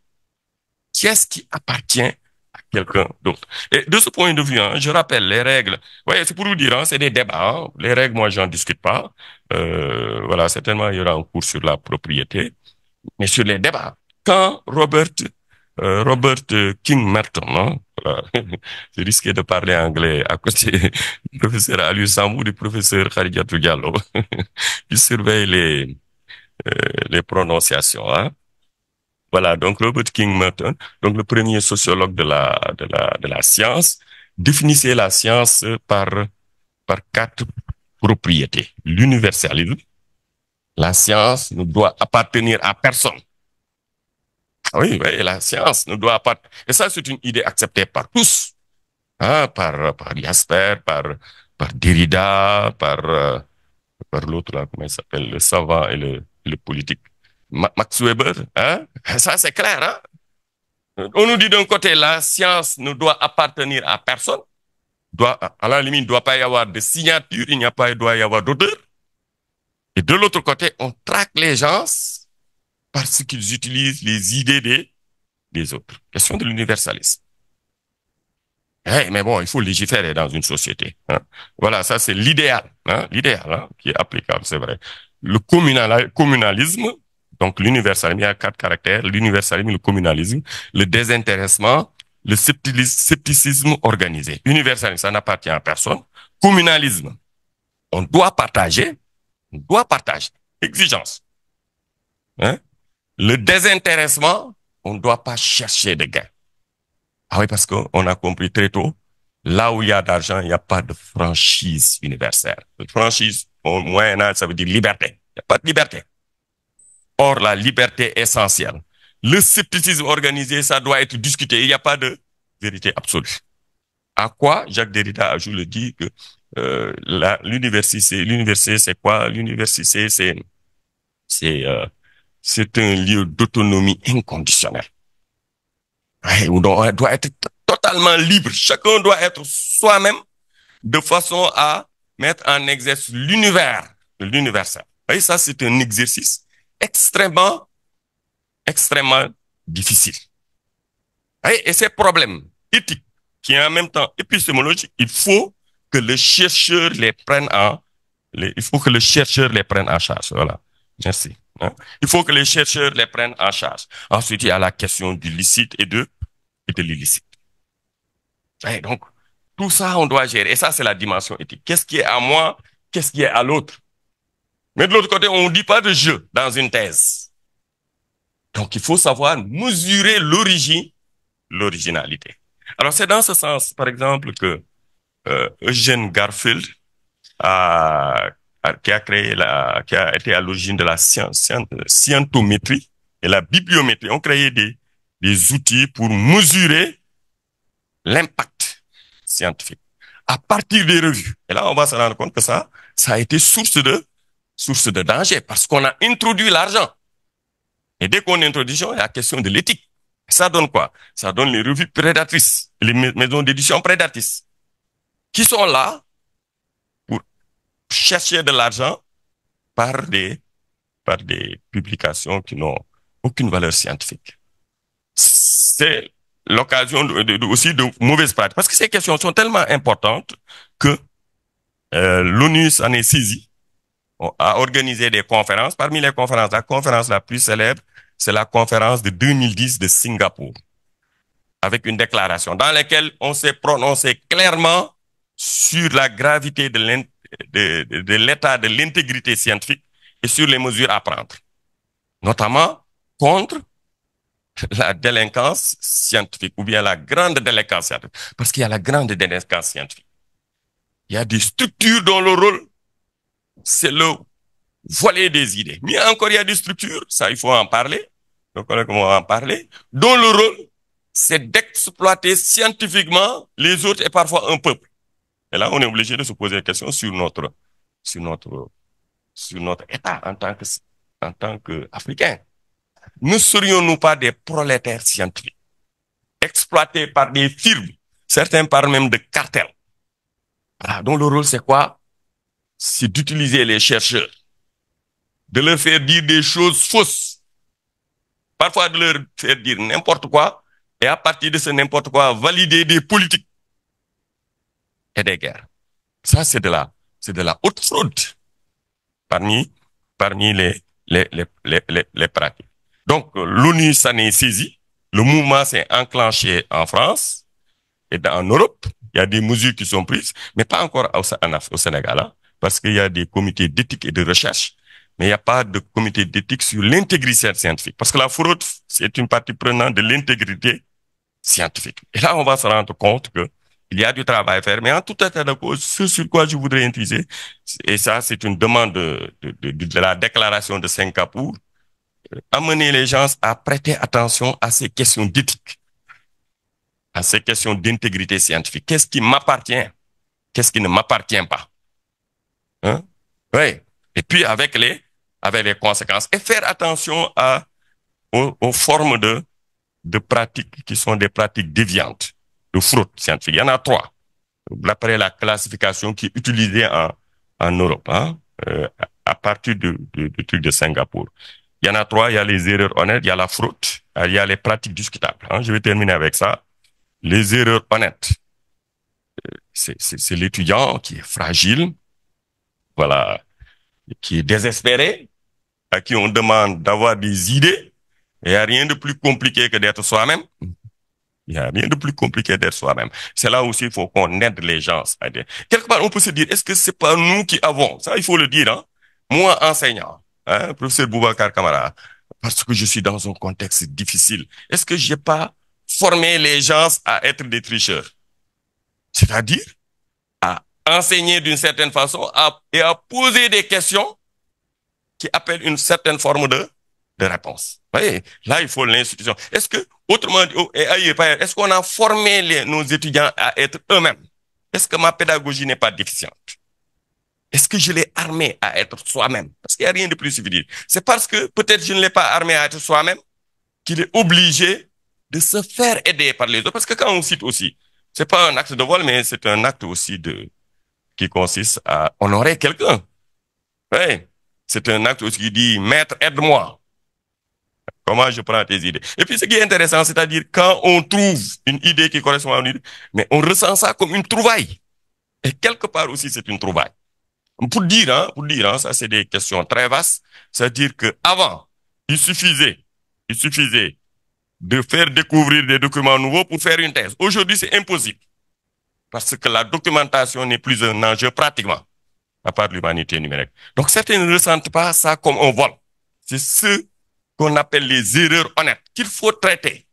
Qu'est-ce qui appartient à quelqu'un d'autre? Et de ce point de vue, hein, je rappelle les règles. Oui, c'est pour vous dire, hein, c'est des débats. Hein. Les règles, moi, j'en discute pas. Voilà, certainement, il y aura un cours sur la propriété. Mais sur les débats, quand Robert King Merton, hein, voilà, je risquais de parler anglais à côté du professeur Aliou Sambou, du professeur Khadijatou Diallo, qui surveille les prononciations, hein. Voilà, donc Robert King Merton, donc le premier sociologue de la science, définissait la science par 4 propriétés. L'universalisme, la science ne doit appartenir à personne. Ah oui, oui, la science ne doit appartenir. Et ça, c'est une idée acceptée par tous, hein, par Jasper, par Derrida, par l'autre là, comment il s'appelle, le savant et le politique. Max Weber, hein? Ça, c'est clair, hein? On nous dit d'un côté, la science ne doit appartenir à personne. À la limite, il ne doit pas y avoir de signature, il doit y avoir d'auteur. Et de l'autre côté, on traque les gens parce qu'ils utilisent les idées des autres. Question de l'universalisme. Hey, mais bon, il faut légiférer dans une société. Hein? Voilà, ça c'est l'idéal, hein? L'idéal, hein, qui est applicable, c'est vrai. Le communalisme, donc l'universalisme, il y a 4 caractères, l'universalisme, le communalisme, le désintéressement, le scepticisme organisé. Universalisme, ça n'appartient à personne. Communalisme, on doit partager, exigence. Hein? Le désintéressement, on ne doit pas chercher de gain. Ah oui, parce qu'on a compris très tôt, là où il y a d'argent, il n'y a pas de franchise universelle. La franchise, au Moyen-Âge, ça veut dire liberté. Il n'y a pas de liberté. Or, la liberté est essentielle. Le scepticisme organisé, ça doit être discuté. Il n'y a pas de vérité absolue. À quoi Jacques Derrida a le dit que l'université, c'est quoi? L'université, c'est un lieu d'autonomie inconditionnelle. On doit être totalement libre. Chacun doit être soi-même de façon à mettre en exercice l'universel. Et ça, c'est un exercice extrêmement difficile. Et ces problèmes éthiques, qui est en même temps épistémologiques, il faut que le chercheur les prenne en charge. Voilà. Merci. Il faut que les chercheurs les prennent en charge. Ensuite, il y a la question du licite et de l'illicite. Et donc, tout ça, on doit gérer. Et ça, c'est la dimension éthique. Qu'est-ce qui est à moi? Qu'est-ce qui est à l'autre? Mais de l'autre côté, on ne dit pas de jeu dans une thèse. Donc, il faut savoir mesurer l'originalité. Alors, c'est dans ce sens, par exemple, que Eugene Garfield qui a été à l'origine de la scientométrie et la bibliométrie, ont créé des outils pour mesurer l'impact scientifique à partir des revues. Et là, on va se rendre compte que ça a été source source de danger parce qu'on a introduit l'argent. Et dès qu'on introduit, il y a la question de l'éthique. Ça donne quoi? Ça donne les revues prédatrices, les maisons d'édition prédatrices, qui sont là pour chercher de l'argent par des publications qui n'ont aucune valeur scientifique. C'est l'occasion aussi de mauvaises pratiques. Parce que ces questions sont tellement importantes que l'ONU s'en est saisie, a organisé des conférences. Parmi les conférences, la conférence la plus célèbre, c'est la conférence de 2010 de Singapour, avec une déclaration dans laquelle on s'est prononcé clairement sur la gravité de l'état de l'intégrité scientifique et sur les mesures à prendre, notamment contre la délinquance scientifique ou bien la grande délinquance scientifique. Parce qu'il y a la grande délinquance scientifique. Il y a des structures dont le rôle, c'est le voler des idées. Mais encore, il y a des structures, ça il faut en parler, donc on va en parler, dont le rôle, c'est d'exploiter scientifiquement les autres et parfois un peuple. Et là, on est obligé de se poser des questions sur notre état en tant qu'Africains. Ne serions-nous pas des prolétaires scientifiques, exploités par des firmes, certains parlent même de cartels. Voilà, donc le rôle, c'est quoi? C'est d'utiliser les chercheurs, de leur faire dire des choses fausses, parfois de leur faire dire n'importe quoi, et à partir de ce n'importe quoi, valider des politiques et des guerres. Ça, c'est de la haute fraude parmi les pratiques. Donc, l'ONU s'en est saisie, le mouvement s'est enclenché en France et en Europe. Il y a des mesures qui sont prises, mais pas encore au Sénégal, hein, parce qu'il y a des comités d'éthique et de recherche, mais il n'y a pas de comité d'éthique sur l'intégrité scientifique. Parce que la fraude, c'est une partie prenante de l'intégrité scientifique. Et là, on va se rendre compte que il y a du travail à faire, mais en tout état de cause, ce sur quoi je voudrais insister, et ça, c'est une demande de la déclaration de Singapour, amener les gens à prêter attention à ces questions d'éthique, à ces questions d'intégrité scientifique. Qu'est-ce qui m'appartient? Qu'est-ce qui ne m'appartient pas? Hein? Oui. Et puis avec les conséquences. Et faire attention aux formes de pratiques qui sont des pratiques déviantes, de fraude scientifique. Il y en a 3. D'après la classification qui est utilisée en Europe, hein, à partir du truc de Singapour. Il y en a 3, il y a les erreurs honnêtes, il y a la fraude, il y a les pratiques discutables. Hein. Je vais terminer avec ça. Les erreurs honnêtes, c'est l'étudiant qui est fragile, voilà, qui est désespéré, à qui on demande d'avoir des idées. Il n'y a rien de plus compliqué que d'être soi-même. Il n'y a rien de plus compliqué d'être soi-même. C'est là aussi il faut qu'on aide les gens. Quelque part, on peut se dire, est-ce que c'est pas nous qui avons, ça il faut le dire, hein, moi enseignant, hein, professeur Boubacar Camara, parce que je suis dans un contexte difficile, est-ce que j'ai pas formé les gens à être des tricheurs? C'est-à-dire à enseigner d'une certaine façon et à poser des questions qui appellent une certaine forme de réponse. Vous voyez, là, il faut l'institution. Est-ce que, autrement dit, est-ce qu'on a formé nos étudiants à être eux-mêmes? Est-ce que ma pédagogie n'est pas déficiente? Est-ce que je l'ai armé à être soi-même? Parce qu'il n'y a rien de plus subtil. C'est parce que peut-être je ne l'ai pas armé à être soi-même qu'il est obligé de se faire aider par les autres. Parce que quand on cite aussi, c'est pas un acte de vol, mais c'est un acte aussi qui consiste à honorer quelqu'un. Oui. C'est un acte aussi qui dit, maître, aide-moi. Comment je prends tes idées? Et puis, ce qui est intéressant, c'est-à-dire, quand on trouve une idée qui correspond à une idée, mais on ressent ça comme une trouvaille. Et quelque part aussi, c'est une trouvaille. Pour dire, ça, c'est des questions très vastes. C'est-à-dire que avant, il suffisait de faire découvrir des documents nouveaux pour faire une thèse. Aujourd'hui, c'est impossible. Parce que la documentation n'est plus un enjeu pratiquement, à part l'humanité numérique. Donc, certains ne ressentent pas ça comme un vol. C'est ce qu'on appelle les erreurs honnêtes qu'il faut traiter.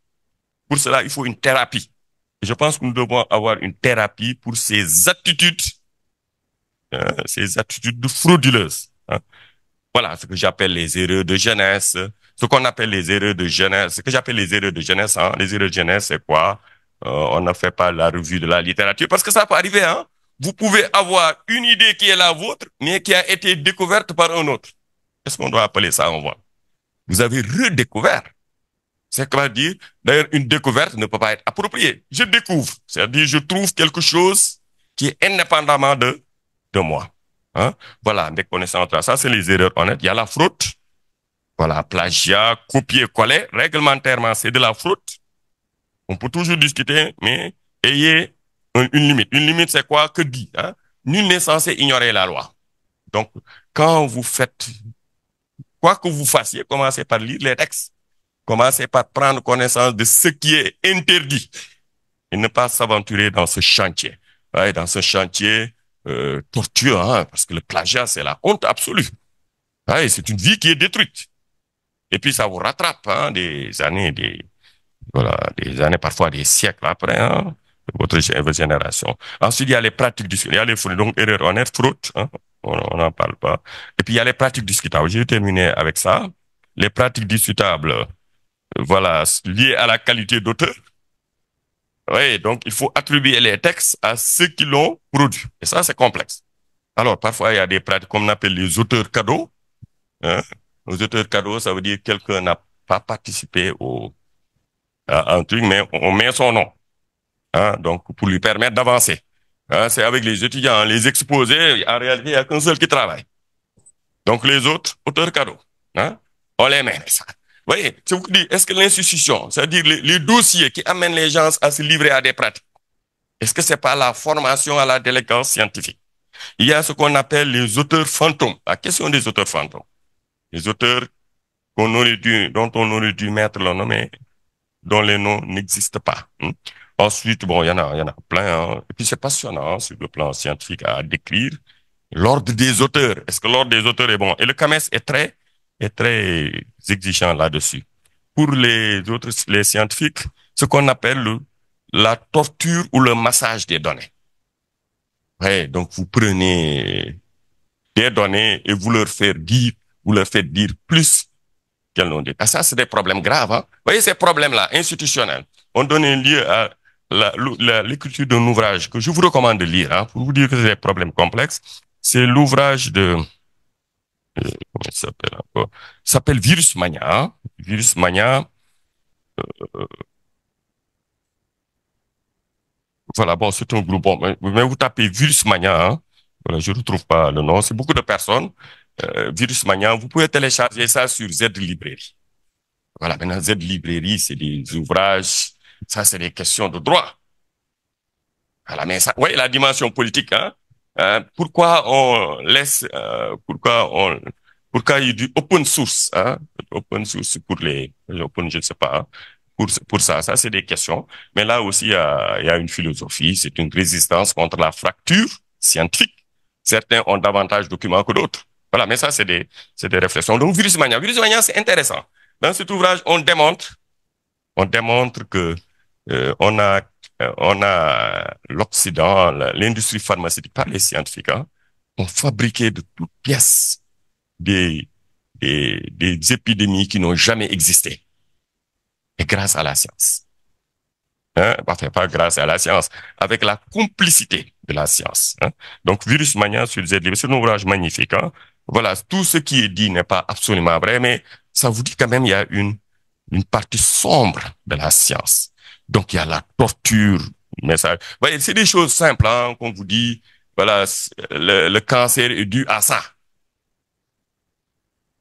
Pour cela, il faut une thérapie. Et je pense que nous devons avoir une thérapie pour ces attitudes frauduleuses. Hein. Voilà ce que j'appelle les erreurs de jeunesse, ce qu'on appelle les erreurs de jeunesse, ce que j'appelle les erreurs de jeunesse. Hein. Les erreurs de jeunesse, c'est quoi? On ne fait pas la revue de la littérature, parce que ça peut arriver. Hein. vous pouvez avoir une idée qui est la vôtre, mais qui a été découverte par un autre. Est-ce qu'on doit appeler ça un vol? Vous avez redécouvert. C'est quoi dire, d'ailleurs, une découverte ne peut pas être appropriée. Je découvre, c'est-à-dire je trouve quelque chose qui est indépendamment de moi. Hein? Voilà, des connaissances. Ça, c'est les erreurs honnêtes. Il y a la fraude. Voilà, plagiat, copier-coller. Réglementairement, c'est de la fraude. On peut toujours discuter, mais ayez une limite. Une limite, c'est quoi? Que dit? Hein? Nul n'est censé ignorer la loi. Donc, quand vous faites, quoi que vous fassiez, commencez par lire les textes. Commencez par prendre connaissance de ce qui est interdit et ne pas s'aventurer dans ce chantier. Ouais, dans ce chantier tortueux, hein, parce que le plagiat, c'est la honte absolue. Ouais, c'est une vie qui est détruite. Et puis ça vous rattrape, hein, des années, des années, parfois des siècles après, hein, de votre génération. Ensuite, il y a les pratiques discutables. Il y a les fraudes, donc erreur honnête, fraude, hein, on n'en parle pas. Et puis il y a les pratiques discutables. Je vais terminer avec ça. Les pratiques discutables, voilà, liées à la qualité d'auteur. Oui, donc il faut attribuer les textes à ceux qui l'ont produit. Et ça, c'est complexe. Alors, parfois, il y a des pratiques comme on appelle les auteurs cadeaux. Hein. Les auteurs cadeaux, ça veut dire que quelqu'un n'a pas participé à un truc, mais on met son nom. Hein, donc, pour lui permettre d'avancer. Hein, c'est avec les étudiants, les exposés, en réalité, il n'y a qu'un seul qui travaille. Donc, les autres, auteurs cadeaux. Hein, on les met. Ça. Vous voyez, je vous dis, est-ce que l'institution, c'est-à-dire les dossiers qui amènent les gens à se livrer à des pratiques, est-ce que c'est pas la formation à la délinquance scientifique? Il y a ce qu'on appelle les auteurs fantômes. La question des auteurs fantômes. Les auteurs dont on aurait dû mettre le nom, mais dont les noms n'existent pas. Ensuite, bon, il y en a plein, hein. Et puis c'est passionnant, sur le plan scientifique, à décrire l'ordre des auteurs. Est-ce que l'ordre des auteurs est bon? Et le CAMES est très exigeant là-dessus. Pour les autres, les scientifiques, ce qu'on appelle la torture ou le massage des données. Ouais, donc vous prenez des données et vous leur faites dire plus qu'elles n'ont dit. Ah, ça, c'est des problèmes graves, hein. Vous voyez ces problèmes-là, institutionnels, ont donné lieu à l'écriture d'un ouvrage que je vous recommande de lire, hein, pour vous dire que c'est des problèmes complexes. C'est l'ouvrage de, comment il s'appelle encore? Il s'appelle Virus Mania, hein. Virus Mania. Voilà, bon, c'est un groupe. Bon, mais vous tapez Virus Mania, hein. Voilà, je ne retrouve pas le nom. C'est beaucoup de personnes. Virus Mania, vous pouvez télécharger ça sur Z Librairie. Voilà, maintenant, Z Librairie, c'est des ouvrages. Ça, c'est des questions de droit. Voilà, mais ça, oui, la dimension politique, hein. Pourquoi on laisse, pourquoi il y a du open source, hein? Open source pour les open, je ne sais pas, hein. Pour ça, c'est des questions. Mais là aussi, il y a une philosophie, c'est une résistance contre la fracture scientifique. Certains ont davantage de documents que d'autres. Voilà, mais ça, c'est des réflexions. Donc, Virus Mania, c'est intéressant. Dans cet ouvrage, on démontre que on a l'Occident, l'industrie pharmaceutique, pas les scientifiques, hein, ont fabriqué de toutes pièces des épidémies qui n'ont jamais existé. Et grâce à la science. Hein, pas grâce à la science, avec la complicité de la science. Hein. Donc, Virus Mania sur Z-Libre, c'est un ouvrage magnifique. Hein. Voilà, tout ce qui est dit n'est pas absolument vrai, mais ça vous dit quand même il y a une partie sombre de la science. Donc, il y a la torture, mais ça, voyez, c'est des choses simples, hein, qu'on vous dit, voilà, le cancer est dû à ça.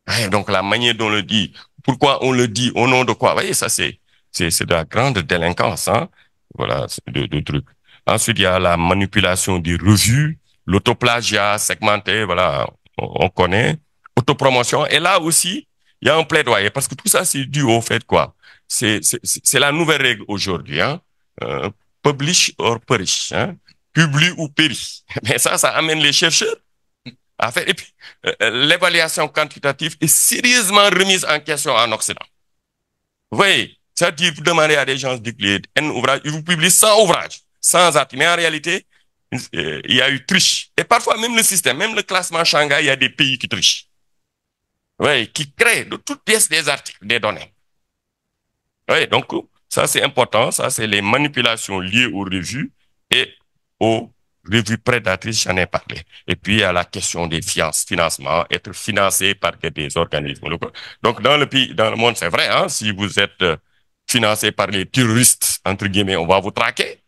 Ouais, donc, la manière dont on le dit, pourquoi on le dit, au nom de quoi, voyez, ça, c'est de la grande délinquance, hein. Voilà, de trucs. Ensuite, il y a la manipulation des revues, l'autoplagiat segmenté, voilà, on connaît, autopromotion. Et là aussi, il y a un plaidoyer, parce que tout ça, c'est dû au fait quoi? C'est la nouvelle règle aujourd'hui, hein. Publish or perish, hein. Publie ou périt. Mais ça amène les chercheurs à faire. Et puis, l'évaluation quantitative est sérieusement remise en question en Occident. Vous voyez, c'est-à-dire, vous demandez à des gens d'écrire un ouvrage, ils vous publient 100 ouvrages, sans articles. Mais en réalité, il y a eu triche. Et parfois, même le système, même le classement Shanghai, il y a des pays qui trichent. Oui, qui créent de toutes pièces des articles, des données. Oui, donc, ça c'est important. Ça, c'est les manipulations liées aux revues et aux revue prédatrice, j'en ai parlé. Et puis, il y a la question des financements, être financé par des organismes locaux. Donc, dans le pays, dans le monde, c'est vrai, hein, si vous êtes financé par les terroristes, entre guillemets, on va vous traquer.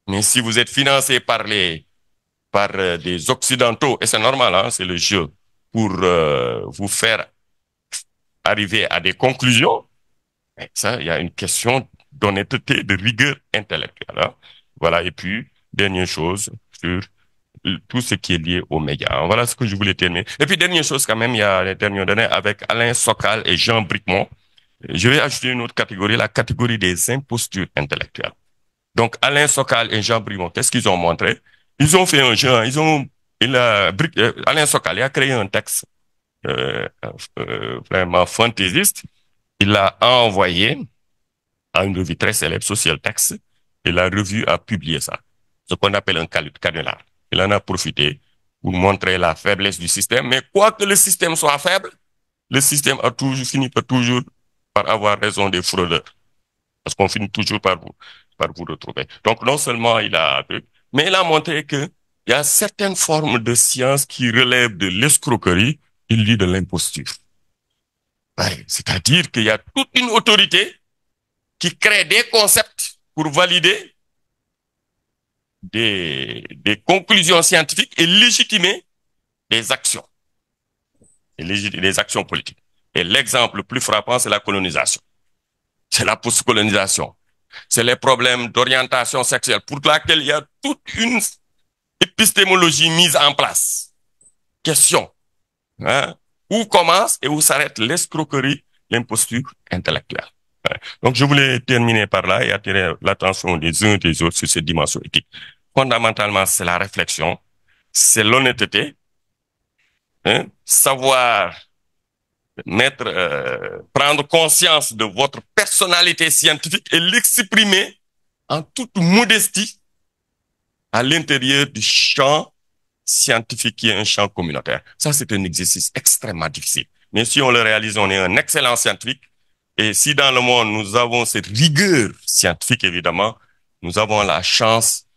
Mais si vous êtes financé par des Occidentaux, et c'est normal, hein, c'est le jeu, pour vous faire arriver à des conclusions, et ça, il y a une question d'honnêteté, de rigueur intellectuelle. Hein. Voilà, et puis, dernière chose, sur tout ce qui est lié aux médias. Voilà ce que je voulais terminer. Et puis, dernière chose quand même, il y a les dernières données avec Alain Sokal et Jean Bricmont. Je vais ajouter une autre catégorie, la catégorie des impostures intellectuelles. Donc, Alain Sokal et Jean Bricmont, qu'est-ce qu'ils ont montré? Ils ont fait un jeu, Alain Sokal, il a créé un texte vraiment fantaisiste. Il l'a envoyé à une revue très célèbre, Social Text, et la revue a publié ça, ce qu'on appelle un canular. Il en a profité pour montrer la faiblesse du système, mais quoi que le système soit faible, le système a toujours fini par avoir raison des fraudeurs, parce qu'on finit toujours par vous retrouver. Donc non seulement il a, mais il a montré que il y a certaines formes de science qui relèvent de l'escroquerie, il dit de l'imposture. Ouais, c'est-à-dire qu'il y a toute une autorité qui crée des concepts pour valider des conclusions scientifiques et légitimer des actions, des actions politiques. Et l'exemple le plus frappant, c'est la colonisation. C'est la post-colonisation. C'est les problèmes d'orientation sexuelle pour laquelle il y a toute une épistémologie mise en place. Question. Hein? Où commence et où s'arrête l'escroquerie, l'imposture intellectuelle. Donc, je voulais terminer par là et attirer l'attention des uns et des autres sur cette dimension éthique. Fondamentalement, c'est la réflexion, c'est l'honnêteté, hein, savoir prendre conscience de votre personnalité scientifique et l'exprimer en toute modestie à l'intérieur du champ scientifique qui est un champ communautaire. Ça, c'est un exercice extrêmement difficile. Mais si on le réalise, on est un excellent scientifique. Et si dans le monde, nous avons cette rigueur scientifique, évidemment, nous avons la chance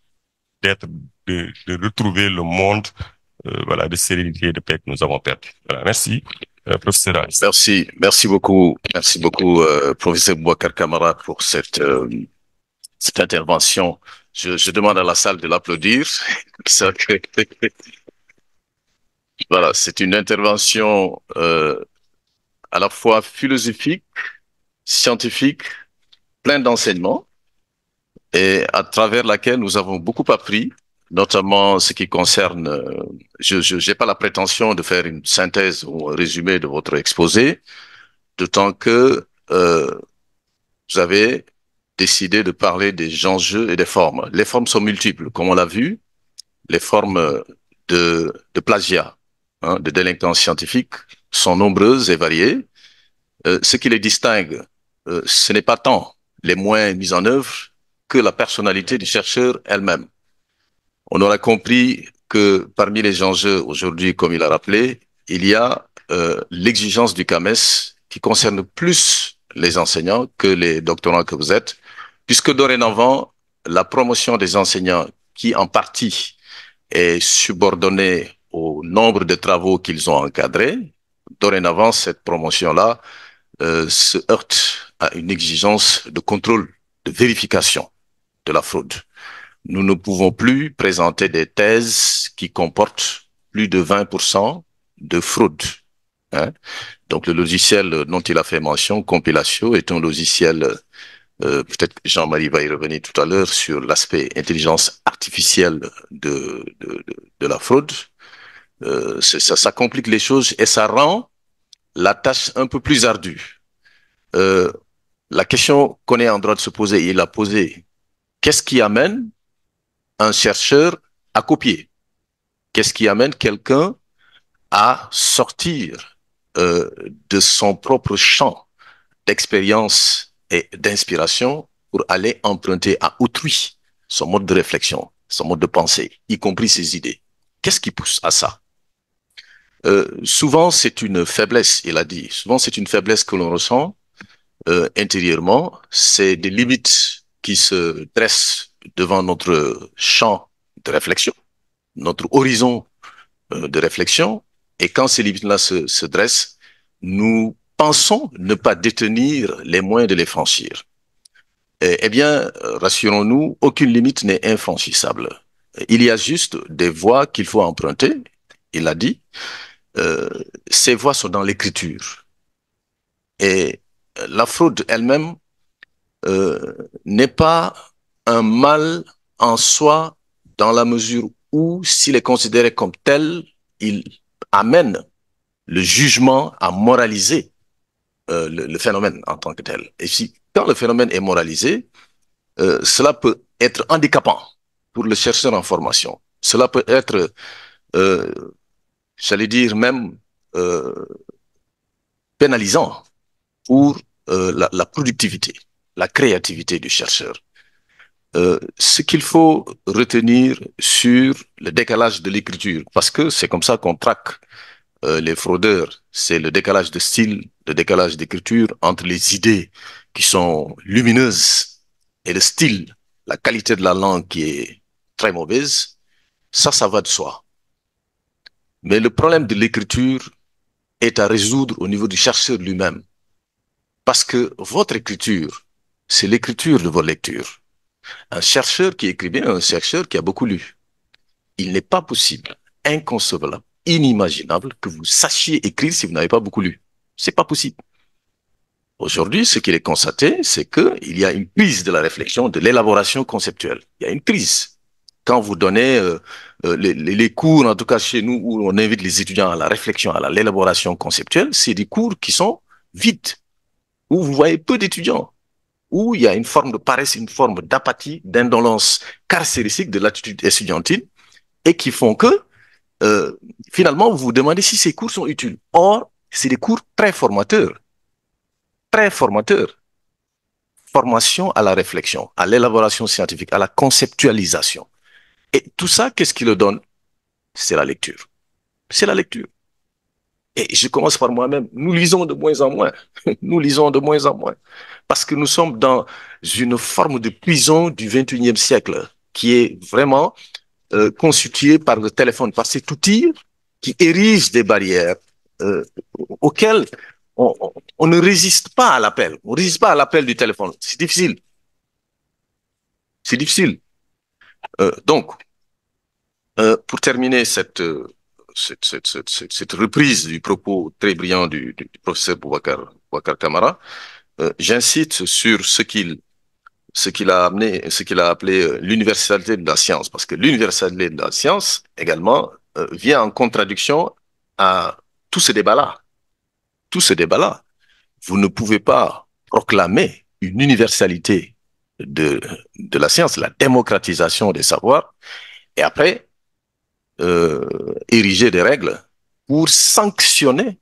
de retrouver le monde voilà, de sérénité et de paix que nous avons perdu. Voilà, merci, professeur Alice. Merci beaucoup, professeur Boubacar Camara pour cette intervention. Je demande à la salle de l'applaudir. Voilà, c'est une intervention à la fois philosophique, scientifique, plein d'enseignements, et à travers laquelle nous avons beaucoup appris, notamment ce qui concerne, je n'ai pas la prétention de faire une synthèse ou un résumé de votre exposé, d'autant que vous avez décidé de parler des enjeux et des formes. Les formes sont multiples, comme on l'a vu, les formes de plagiat, hein, de délinquance scientifique sont nombreuses et variées. Ce qui les distingue, ce n'est pas tant les moyens mis en œuvre que la personnalité du chercheur elle-même. On aura compris que parmi les enjeux aujourd'hui, comme il a rappelé, il y a l'exigence du CAMES qui concerne plus les enseignants que les doctorants que vous êtes, puisque dorénavant, la promotion des enseignants qui en partie est subordonnée au nombre de travaux qu'ils ont encadrés, dorénavant, cette promotion-là se heurte à une exigence de contrôle, de vérification de la fraude. Nous ne pouvons plus présenter des thèses qui comportent plus de 20% de fraude. Hein? Donc le logiciel dont il a fait mention, Compilatio, est un logiciel, peut-être que Jean-Marie va y revenir tout à l'heure, sur l'aspect intelligence artificielle de la fraude. Ça complique les choses et ça rend la tâche un peu plus ardue. La question qu'on est en droit de se poser, il l'a posée. Qu'est-ce qui amène un chercheur à copier? Qu'est-ce qui amène quelqu'un à sortir de son propre champ d'expérience et d'inspiration pour aller emprunter à autrui son mode de réflexion, son mode de pensée, y compris ses idées? Qu'est-ce qui pousse à ça? Souvent, c'est une faiblesse, il a dit. Souvent, c'est une faiblesse que l'on ressent intérieurement. C'est des limites qui se dressent devant notre champ de réflexion. notre horizon de réflexion. Et quand ces limites-là se dressent, nous pensons ne pas détenir les moyens de les franchir. Eh bien, rassurons-nous, aucune limite n'est infranchissable. Il y a juste des voies qu'il faut emprunter, il l'a dit. Euh, ces voies sont dans l'écriture. Et la fraude elle-même n'est pas un mal en soi dans la mesure où, s'il est considéré comme tel, il amène le jugement à moraliser le phénomène en tant que tel. Et si, quand le phénomène est moralisé, cela peut être handicapant pour le chercheur en formation. Cela peut être, euh, j'allais dire même, euh, pénalisant pour la productivité, la créativité du chercheur. Ce qu'il faut retenir sur le décalage de l'écriture, parce que c'est comme ça qu'on traque les fraudeurs, c'est le décalage de style, le décalage d'écriture entre les idées qui sont lumineuses et le style, la qualité de la langue qui est très mauvaise. Ça va de soi. Mais le problème de l'écriture est à résoudre au niveau du chercheur lui-même. Parce que votre écriture, c'est l'écriture de vos lectures. Un chercheur qui écrit bien, un chercheur qui a beaucoup lu. Il n'est pas possible, inconcevable, inimaginable que vous sachiez écrire si vous n'avez pas beaucoup lu. C'est pas possible. Aujourd'hui, ce qu'il est constaté, c'est qu'il y a une crise de la réflexion, de l'élaboration conceptuelle. Il y a une crise. Quand vous donnez les cours, en tout cas chez nous, où on invite les étudiants à la réflexion, à l'élaboration conceptuelle, c'est des cours qui sont vides, où vous voyez peu d'étudiants, où il y a une forme de paresse, une forme d'apathie, d'indolence caractéristique de l'attitude estudiantine, et qui font que, finalement, vous vous demandez si ces cours sont utiles. Or, c'est des cours très formateurs. Très formateurs. Formation à la réflexion, à l'élaboration scientifique, à la conceptualisation. Et tout ça, qu'est-ce qui le donne? C'est la lecture. C'est la lecture. Et je commence par moi-même. Nous lisons de moins en moins. Nous lisons de moins en moins. Parce que nous sommes dans une forme de prison du 21e siècle qui est vraiment constituée par le téléphone, par cet outil qui érige des barrières auxquelles on ne résiste pas à l'appel. On ne résiste pas à l'appel du téléphone. C'est difficile. C'est difficile. Donc, pour terminer cette reprise du propos très brillant du professeur Boubacar Camara, j'incite sur ce qu'il a amené, ce qu'il a appelé l'universalité de la science, parce que l'universalité de la science également vient en contradiction à tout ce débat-là. Tout ce débat-là. Vous ne pouvez pas proclamer une universalité de la science, la démocratisation des savoirs, et après ériger des règles pour sanctionner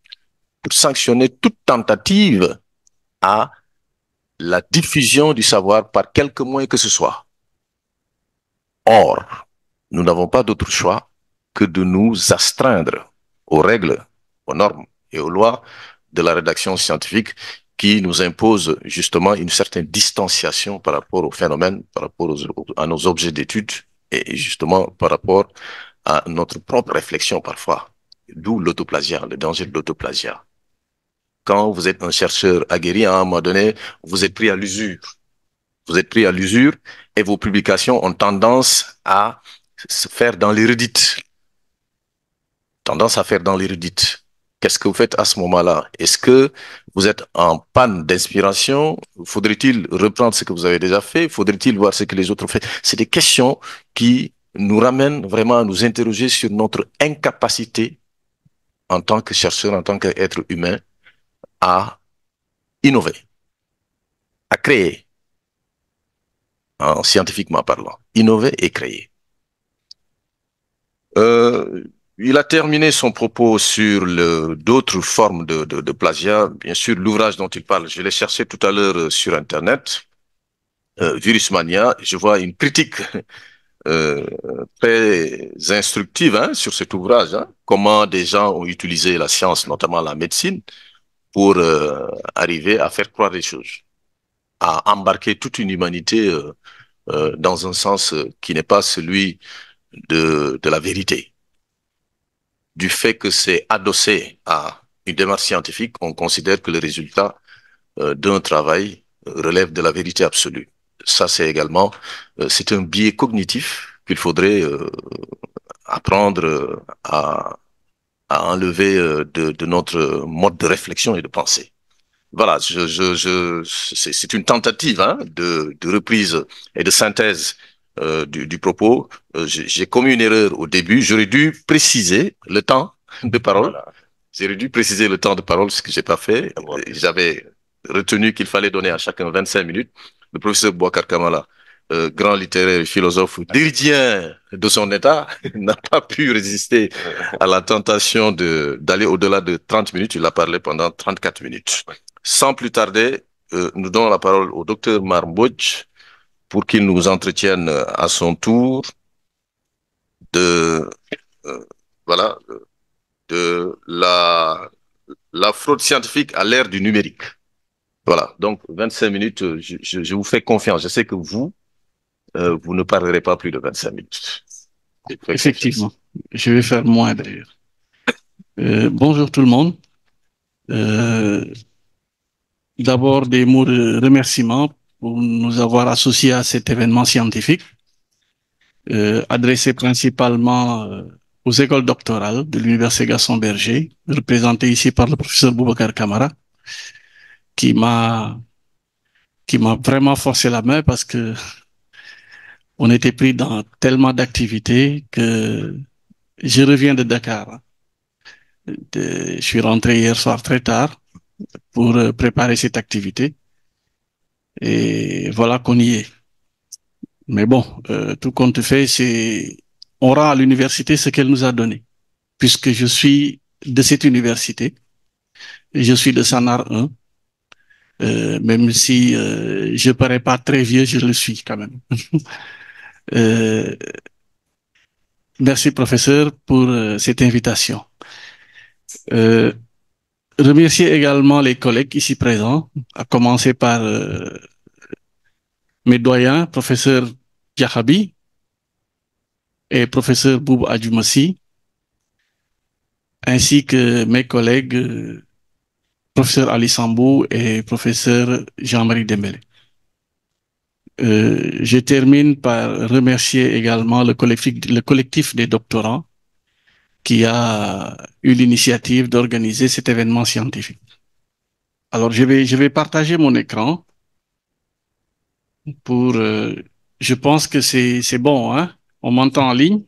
toute tentative à la diffusion du savoir par quelque moyen que ce soit. Or, nous n'avons pas d'autre choix que de nous astreindre aux règles, aux normes et aux lois de la rédaction scientifique qui nous imposent justement une certaine distanciation par rapport aux phénomènes, par rapport à nos objets d'étude et justement par rapport à notre propre réflexion parfois. D'où l'autoplagiat, le danger de l'autoplagiat. Quand vous êtes un chercheur aguerri, à un moment donné, vous êtes pris à l'usure. Vous êtes pris à l'usure et vos publications ont tendance à se faire dans l'érudite. Tendance à faire dans l'érudite. Qu'est-ce que vous faites à ce moment-là? Est-ce que vous êtes en panne d'inspiration? Faudrait-il reprendre ce que vous avez déjà fait? Faudrait-il voir ce que les autres ont fait? C'est des questions qui nous ramènent vraiment à nous interroger sur notre incapacité en tant que chercheur, en tant qu'être humain, à innover, à créer, scientifiquement parlant. Innover et créer. Il a terminé son propos sur d'autres formes de plagiat. Bien sûr, l'ouvrage dont il parle, je l'ai cherché tout à l'heure sur Internet. Virusmania, je vois une critique très instructive sur cet ouvrage. Comment des gens ont utilisé la science, notamment la médecine, pour arriver à faire croire des choses, à embarquer toute une humanité dans un sens qui n'est pas celui de la vérité. Du fait que c'est adossé à une démarche scientifique, on considère que le résultat d'un travail relève de la vérité absolue. Ça, c'est également, c'est un biais cognitif qu'il faudrait apprendre à enlever de notre mode de réflexion et de pensée. Voilà, c'est une tentative hein, de reprise et de synthèse du propos. J'ai commis une erreur au début. J'aurais dû préciser le temps de parole. Voilà. J'aurais dû préciser le temps de parole, ce que j'ai pas fait. J'avais retenu qu'il fallait donner à chacun 25 minutes. Le professeur Bouakar Kamala, grand littéraire et philosophe déridien de son état, n'a pas pu résister à la tentation d'aller au-delà de 30 minutes. Il a parlé pendant 34 minutes. Sans plus tarder, nous donnons la parole au docteur Marbodj pour qu'il nous entretienne à son tour de, voilà, de la fraude scientifique à l'ère du numérique. Voilà, donc 25 minutes, je vous fais confiance. Je sais que vous, vous ne parlerez pas plus de 25 minutes. Effectivement, je vais faire moins d'ailleurs. Bonjour tout le monde. D'abord des mots de remerciement pour nous avoir associés à cet événement scientifique, adressé principalement aux écoles doctorales de l'Université Gaston Berger, représentées ici par le professeur Boubacar Camara, qui m'a vraiment forcé la main parce que on était pris dans tellement d'activités que je reviens de Dakar. Je suis rentré hier soir très tard pour préparer cette activité. Et voilà qu'on y est. Mais bon, tout compte fait, on rend à l'université ce qu'elle nous a donné. Puisque je suis de cette université, et je suis de Sanar 1, même si je parais pas très vieux, je le suis quand même. Euh, Merci professeur pour cette invitation. Remercier également les collègues ici présents, à commencer par mes doyens, professeur Diakhabi et professeur Boub Adjumassi, ainsi que mes collègues professeur Ali Sambou et professeur Jean-Marie Dembélé. Je termine par remercier également le collectif des doctorants qui a eu l'initiative d'organiser cet événement scientifique. Alors, je vais partager mon écran pour, je pense que c'est bon, hein? On m'entend en ligne?